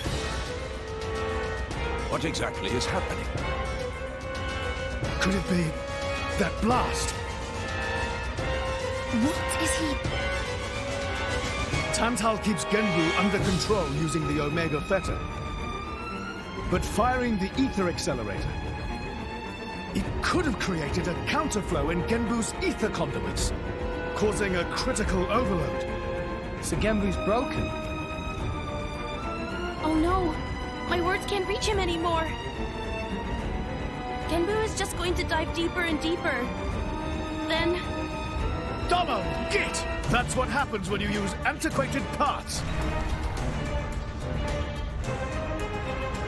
What exactly is happening? Could it be that blast? What is he? Tantal keeps Genbu under control using the Omega Theta. But firing the ether accelerator, it could have created a counterflow in Genbu's ether conduits, causing a critical overload. So Genbu's broken. Oh no! My words can't reach him anymore. Genbu is just going to dive deeper and deeper. Then... Domo, git! That's what happens when you use antiquated parts.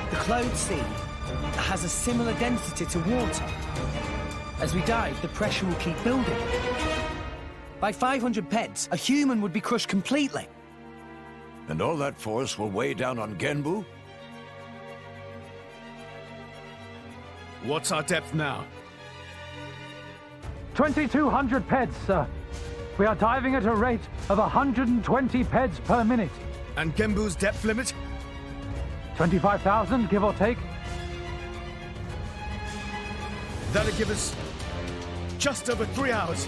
The Cloud Sea has a similar density to water. As we dive, the pressure will keep building. By 500 peds, a human would be crushed completely. And all that force will weigh down on Genbu? What's our depth now? 2,200 peds, sir. We are diving at a rate of 120 peds per minute. And Genbu's depth limit? 25,000, give or take. That'll give us just over 3 hours.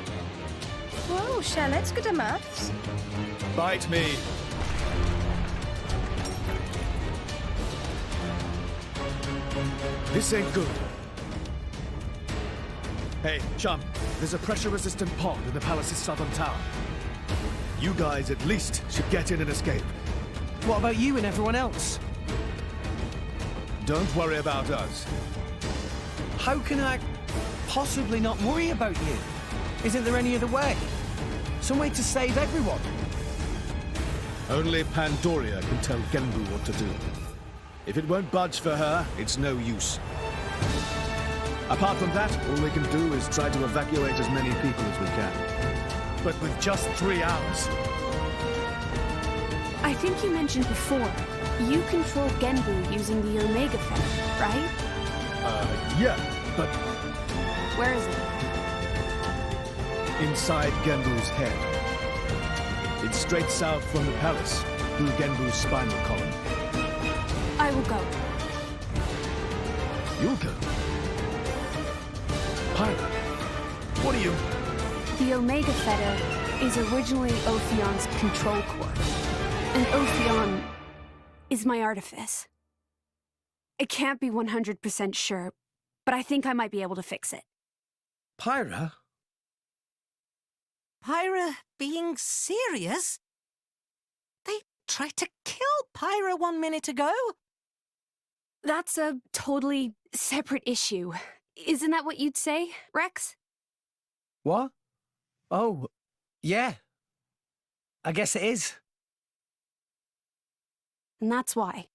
Whoa, Charlotte's good at maths. Bite me. This ain't good. Hey, chum, there's a pressure-resistant pond in the palace's southern tower. You guys at least should get in and escape. What about you and everyone else? Don't worry about us. How can I possibly not worry about you? Isn't there any other way? Some way to save everyone? Only Pandoria can tell Genbu what to do. If it won't budge for her, it's no use. Apart from that, all we can do is try to evacuate as many people as we can. But with just 3 hours. I think you mentioned before, you control Genbu using the Omega Theta, right? Yeah, but Where is it? inside Genbu's head. It's straight south from the palace, through Genbu's spinal column. I will go. You'll go. Pyra, what are you... The Omega Theta is originally Ophion's control core. And Ophion is my artifice. I can't be 100% sure, but I think I might be able to fix it. Pyra? Pyra being serious? They tried to kill Pyra 1 minute ago. That's a totally separate issue. Isn't that what you'd say, Rex? What? Oh, yeah. I guess it is. And that's why.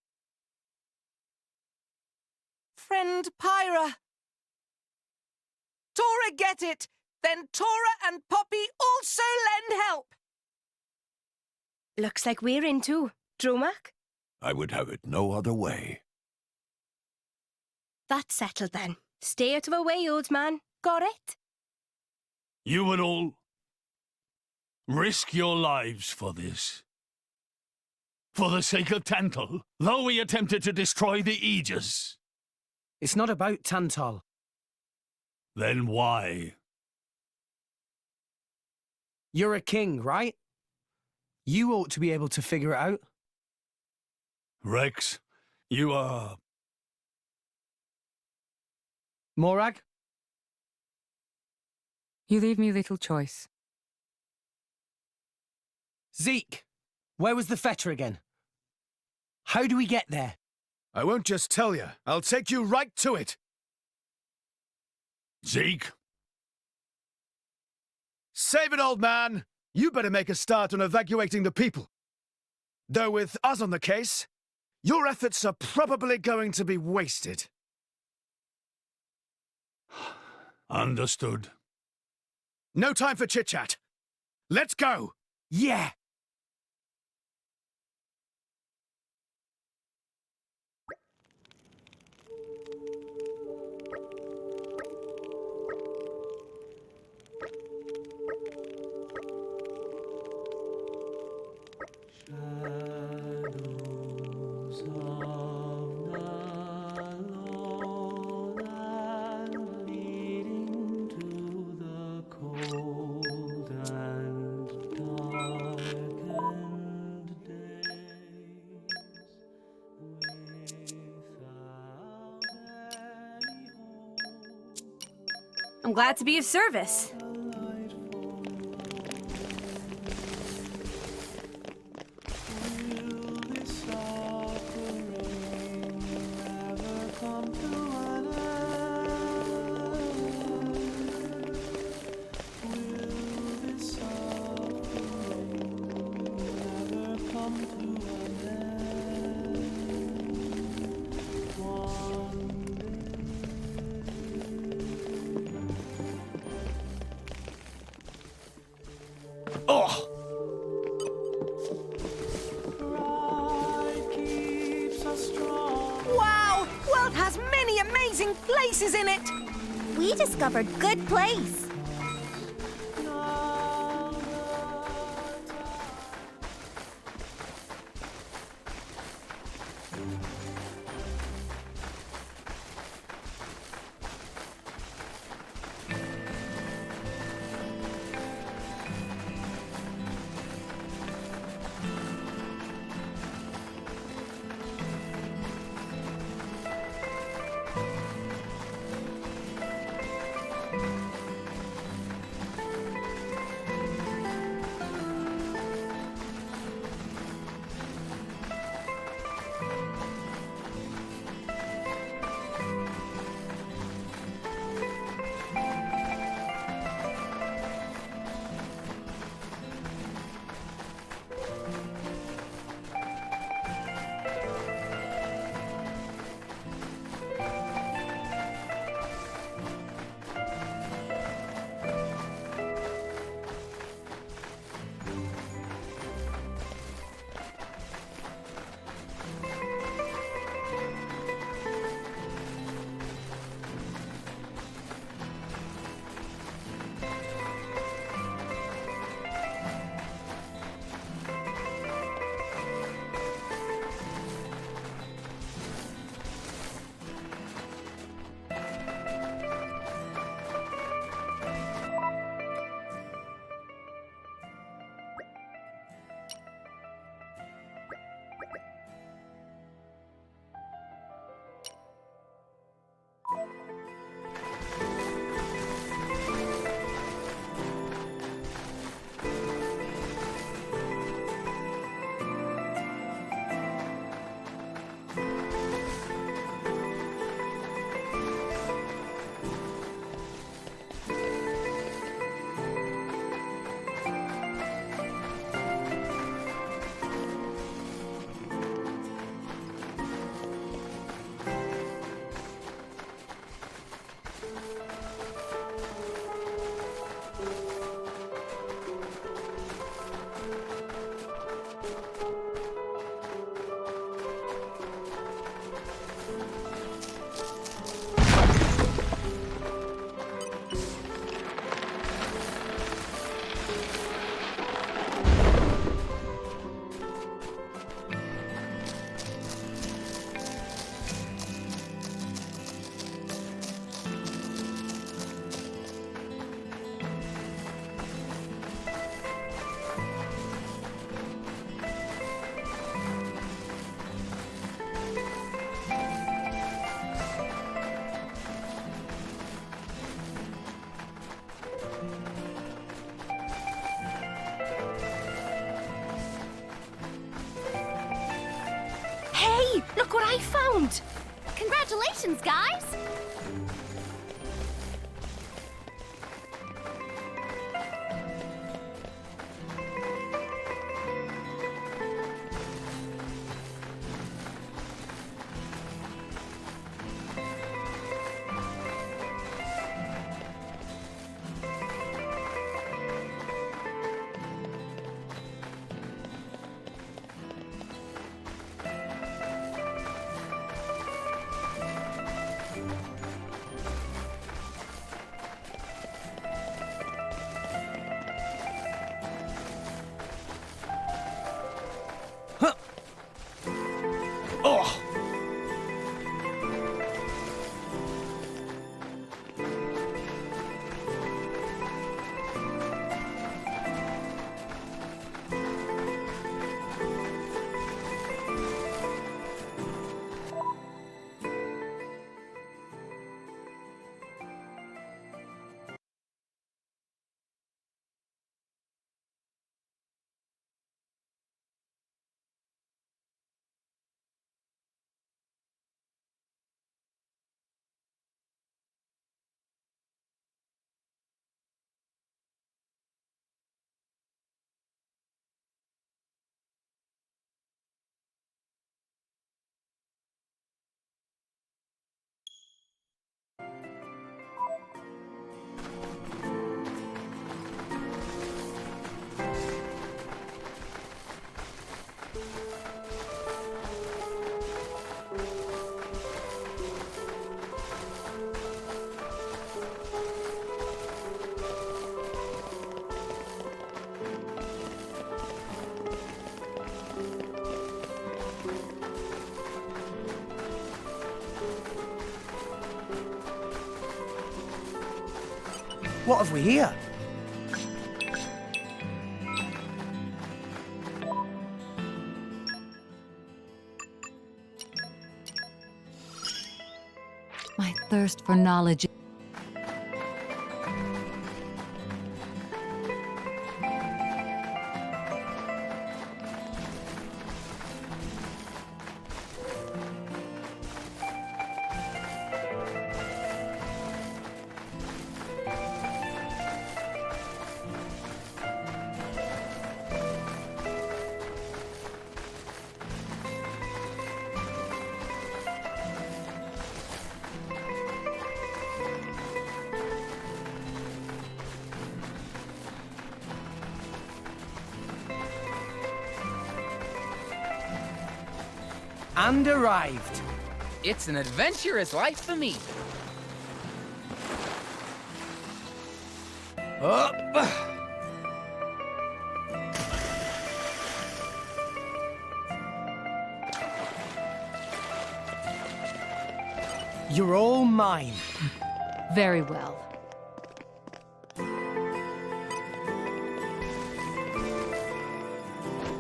Friend Pyra. Tora get it! Then Tora and Poppy also lend help! Looks like we're in too. Dromak? I would have it no other way. That's settled then. Stay out of our way, old man. Got it? You would all risk your lives for this. For the sake of Tantal, though we attempted to destroy the Aegis. It's not about Tantal. Then why? You're a king, right? You ought to be able to figure it out. Rex, you are... Morag? You leave me little choice. Zeke, where was the fetter again? How do we get there? I won't just tell you. I'll take you right to it. Zeke? Save it, old man. You better make a start on evacuating the people. Though with us on the case, your efforts are probably going to be wasted. Understood. No time for chit-chat. Let's go! Yeah! I'm glad to be of service. Wow! World has many amazing places in it! We discovered good place. look what I found! Congratulations, guys! What have we here? My thirst for knowledge. And arrived. It's an adventurous life for me. Up. You're all mine. Very well.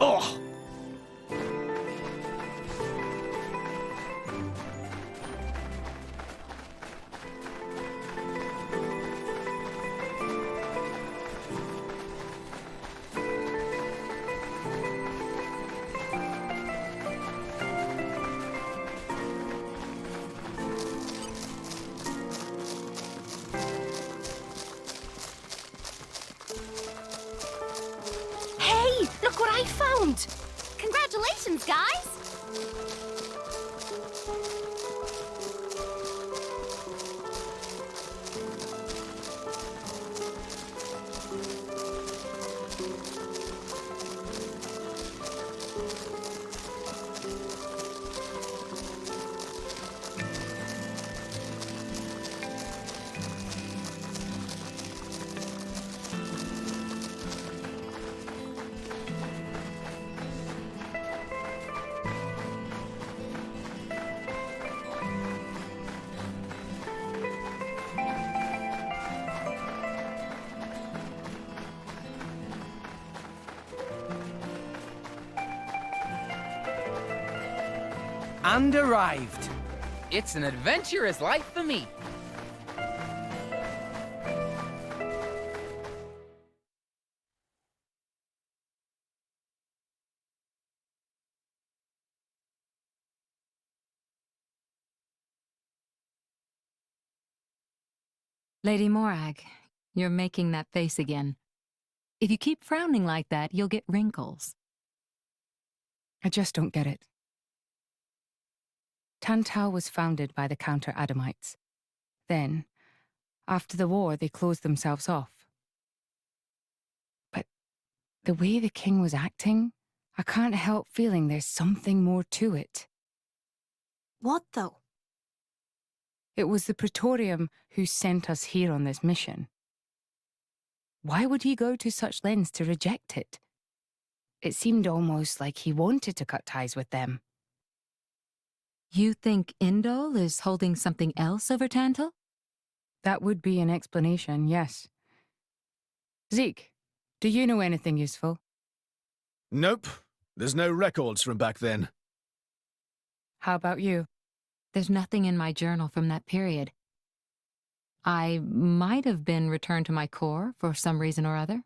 Oh! Hey, look what I found! Congratulations, guys! And arrived. It's an adventurous life for me. Lady Morag, you're making that face again. If you keep frowning like that, you'll get wrinkles. I just don't get it. Tantal was founded by the Counter-Adamites. Then, after the war, they closed themselves off. But the way the king was acting, I can't help feeling there's something more to it. What, though? It was the Praetorium who sent us here on this mission. Why would he go to such lengths to reject it? It seemed almost like he wanted to cut ties with them. You think Indol is holding something else over Tantal? That would be an explanation, yes. Zeke, do you know anything useful? Nope. There's no records from back then. How about you? There's nothing in my journal from that period. I might have been returned to my core for some reason or other.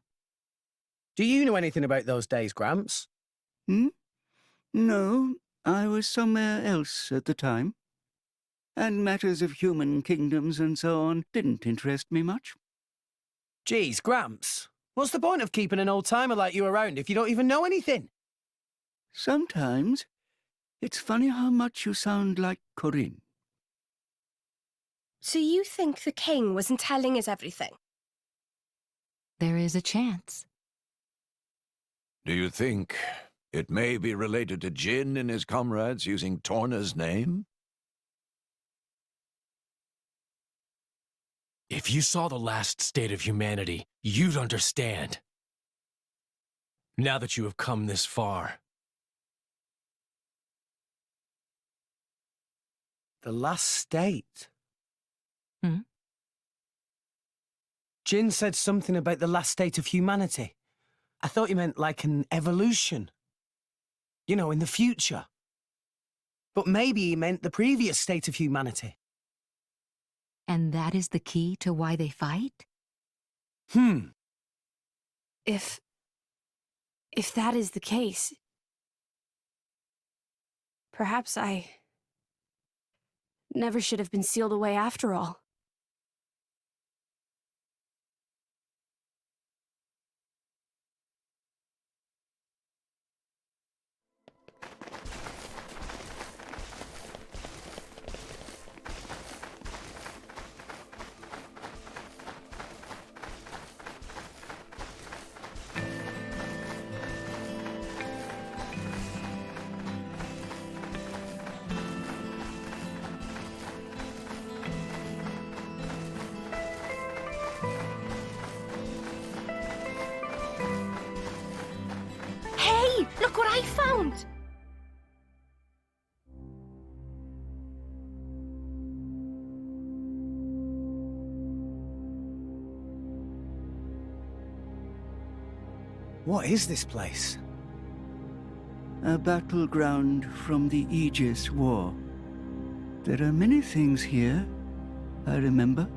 Do you know anything about those days, Gramps? No, I was somewhere else at the time. And matters of human kingdoms and so on didn't interest me much. Geez, Gramps. What's the point of keeping an old-timer like you around if you don't even know anything? Sometimes it's funny how much you sound like Corinne. So you think the king wasn't telling us everything? There is a chance. Do you think it may be related to Jin and his comrades using Torna's name? If you saw the last state of humanity, you'd understand. Now that you have come this far. The last state? Jin said something about the last state of humanity. I thought you meant like an evolution. You know, in the future. But maybe he meant the previous state of humanity. And that is the key to why they fight? If that is the case, perhaps I never should have been sealed away after all. Hey, look what I found! What is this place? A battleground from the Aegis War. There are many things here, I remember.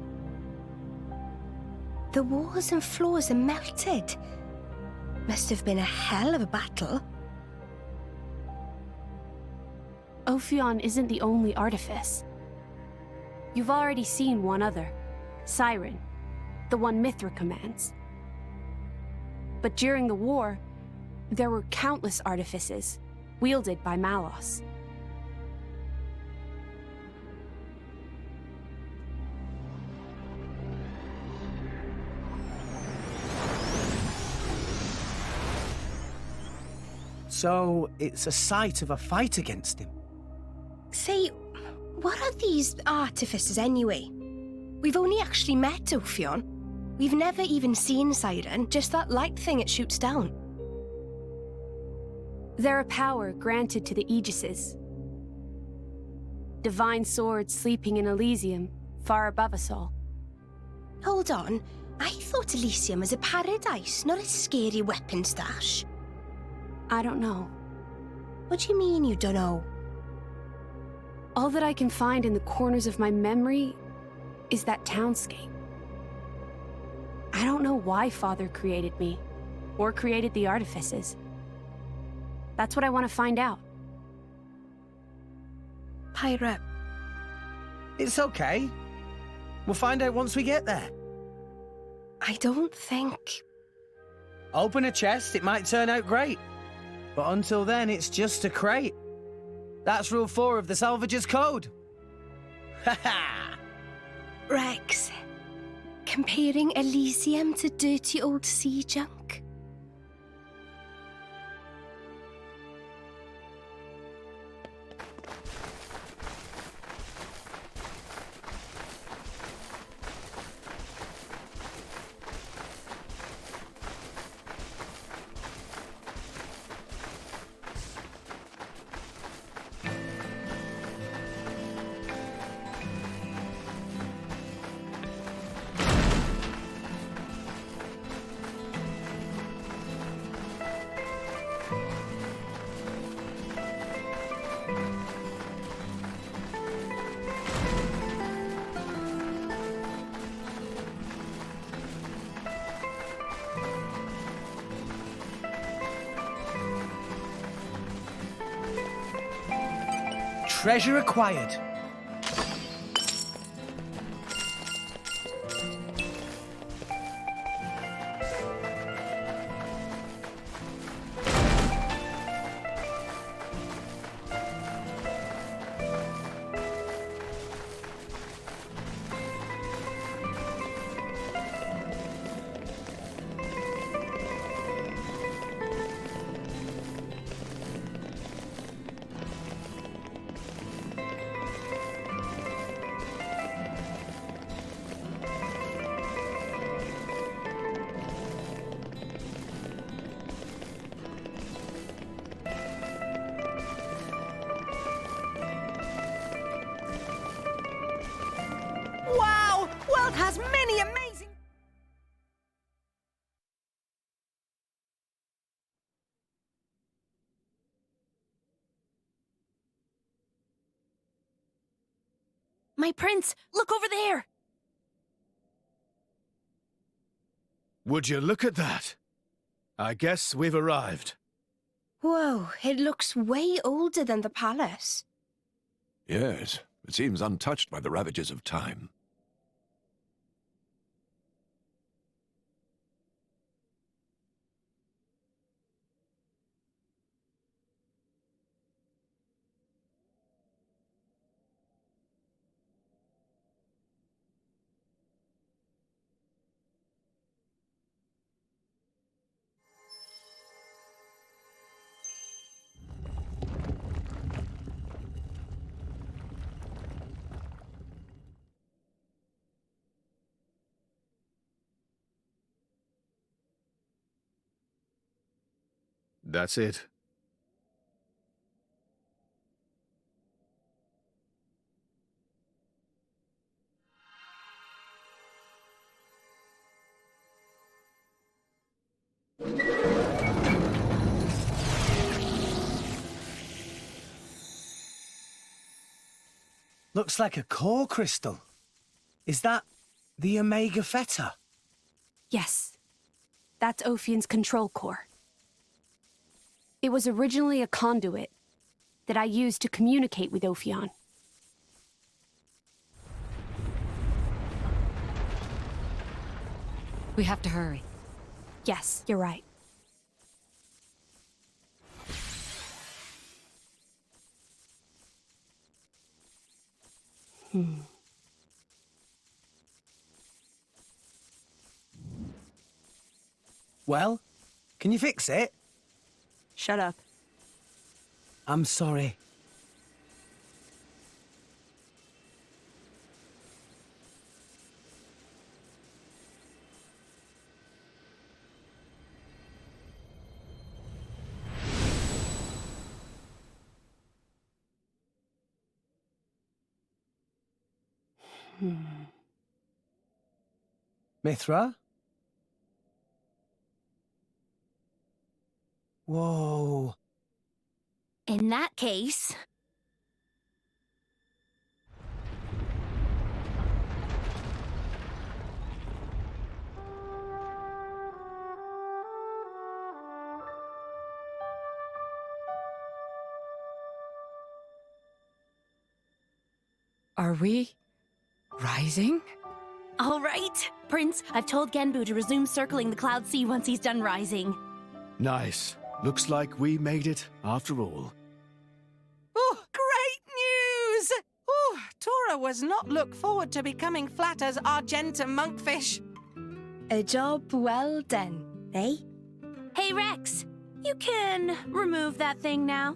The walls and floors are melted. Must have been a hell of a battle. Ophion isn't the only artifice. You've already seen one other, Siren, the one Mithra commands. But during the war, there were countless artifices, wielded by Malos. So, it's a site of a fight against him. Say, what are these artifices anyway? We've only actually met Ophion. We've never even seen Siren, just that light thing it shoots down. They're a power granted to the Aegises. Divine swords sleeping in Elysium, far above us all. Hold on, I thought Elysium was a paradise, not a scary weapon stash. I don't know. What do you mean you don't know? All that I can find in the corners of my memory is that townscape. I don't know why Father created me, or created the artifices. That's what I want to find out. Pyra. It's okay. We'll find out once we get there. I don't think... Open a chest, it might turn out great. But until then, it's just a crate. That's rule 4 of the Salvager's Code. Ha ha! Rex, comparing Elysium to dirty old sea junk. Treasure acquired. Wow! World has many amazing... My prince, look over there! Would you look at that? I guess we've arrived. Whoa, it looks way older than the palace. Yes, it seems untouched by the ravages of time. That's it. Looks like a core crystal. Is that the Omega Theta? Yes. That's Ophion's control core. It was originally a conduit that I used to communicate with Ophion. We have to hurry. Yes, you're right. Well, can you fix it? Shut up. I'm sorry. Mithra? Whoa. In that case... Are we rising? All right. Prince, I've told Genbu to resume circling the Cloud Sea once he's done rising. Nice. Looks like we made it after all. Oh, great news! Oh, Tora was not look forward to becoming flat as Argentum monkfish. A job well done, eh? Hey, Rex. You can remove that thing now.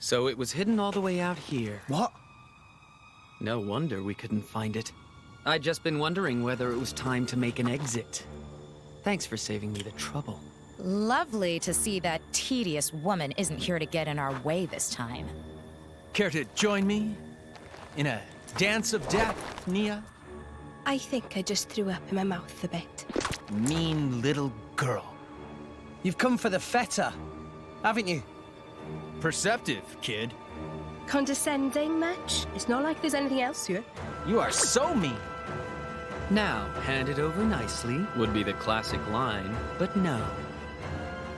So it was hidden all the way out here. What? No wonder we couldn't find it. I'd just been wondering whether it was time to make an exit. Thanks for saving me the trouble. Lovely to see that tedious woman isn't here to get in our way this time. Care to join me in a dance of death, Nia? I think I just threw up in my mouth a bit. Mean little girl. You've come for the feta, haven't you? Perceptive, kid. Condescending much? It's not like there's anything else here. You are so mean. Now, hand it over nicely would be the classic line, but no.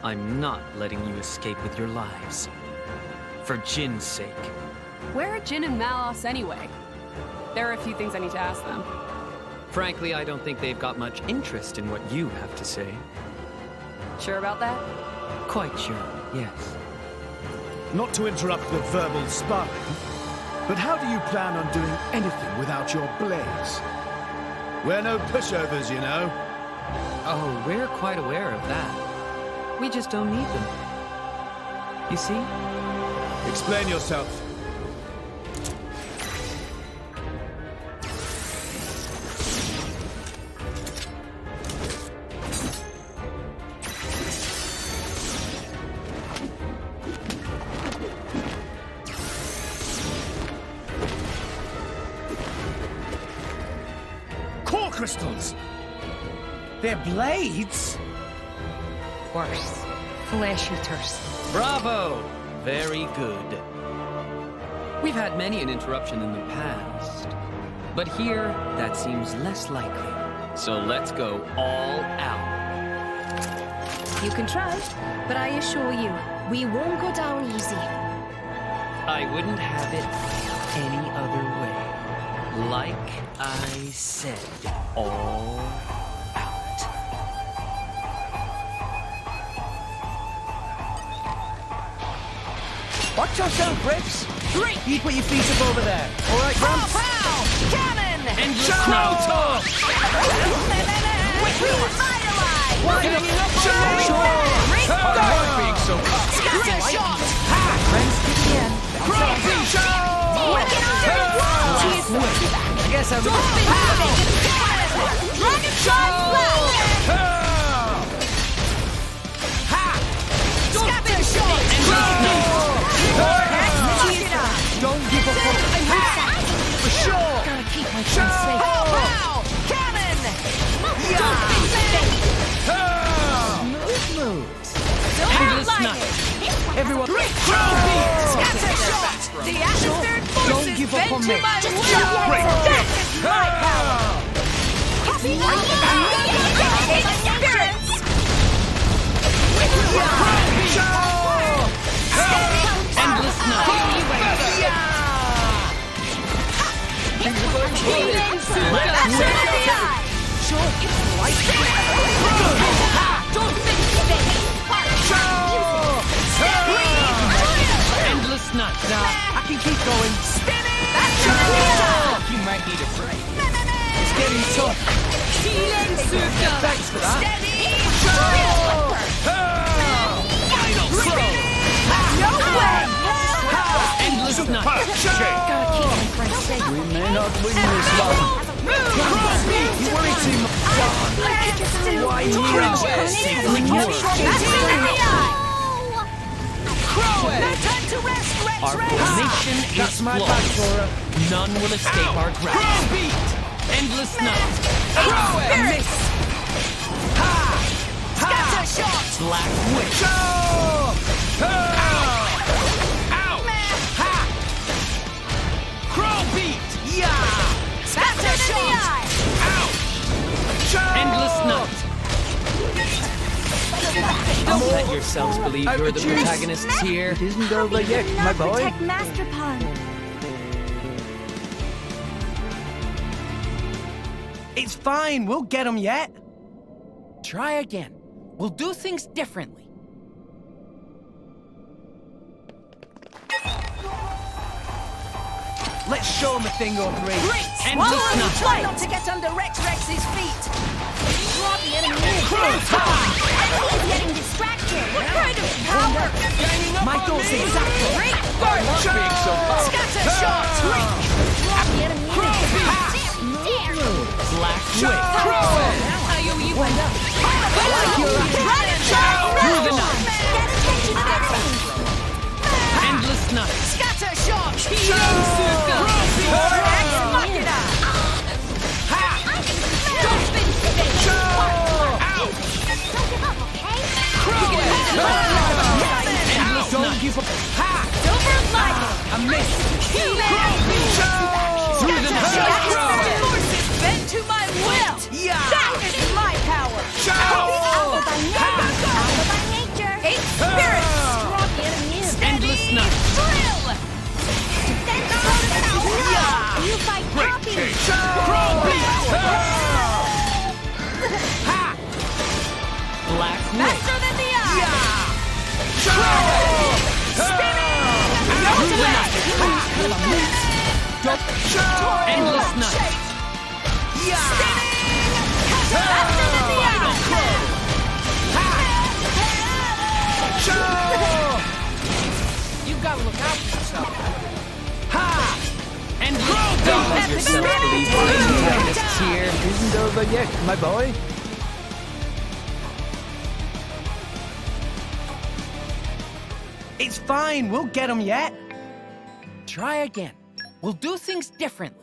I'm not letting you escape with your lives. For Jin's sake. Where are Jin and Malos anyway? There are a few things I need to ask them. Frankly, I don't think they've got much interest in what you have to say. Sure about that? Quite sure, yes. Not to interrupt the verbal sparring, but how do you plan on doing anything without your blades? We're no pushovers, you know. Oh, we're quite aware of that. We just don't need them. You see? Explain yourself. Crystals! They're blades? Worse. Flesh eaters. Bravo! Very good. We've had many an interruption in the past, but here that seems less likely. So let's go all out. You can try, but I assure you, we won't go down easy. I wouldn't have it any other way. Like I said, all out. Watch yourself, Rex! Drink! You put your feet up over there. All right, Gramps? Pow! Cannon! And Revitalize! Why not? Stop being so cocky! Scatter shot! Friends to the end. Crossing shot! I guess I'm... Dragon shot! Scatter shot! Don't give up on it. For sure! Gotta keep my friends safe. Pow! Cannon! Smooth moves. Endless night. Everyone... Scatter shot! The atmospheric forces Don't give up bend on to me. my will! That is my power! Spirits! Endless night. Endless night. I can keep going. You might need a break. It's getting tough. Thanks for that. Endless night. Gotta keep my friends safe. We may not win this one. You worry too much. Why Our formation is flawless. None will escape our grasp. Endless night. Scatter shot! Black Witch. Ow! Crow beat. Yeah. Knight! Don't let yourselves believe you're the protagonists here. It isn't over yet, my boy. Protect Master Pond. It's fine, we'll get them yet. Try again. We'll do things differently. Let's show them a thing or three. Great! Swallow and try not to get under Rex's feet. Drop the enemy. He's getting distracted. What kind of power? My thoughts exactly. Great burn! Scatter shot! Drop the enemy. Black Witch! AoE went up. Through the night! Endless night! Scatter shot! Circle! Ex Machina! Don't give up, okay? Endless night! Silver light! I missed! Through the night! Forces bent to my will! That is my power! Alpha by nature. Eight spirits! Drop the enemy. Endless night! Thrill! You fight Poppy. Black Witch! Faster than the eye! Spinning! Through the night! Endless night! Faster than the eye! You gotta look out for yourself. Endless! Don't let yourself believe you're the protagonists here. Isn't over yet, my boy. It's fine, we'll get them yet. Try again. We'll do things differently.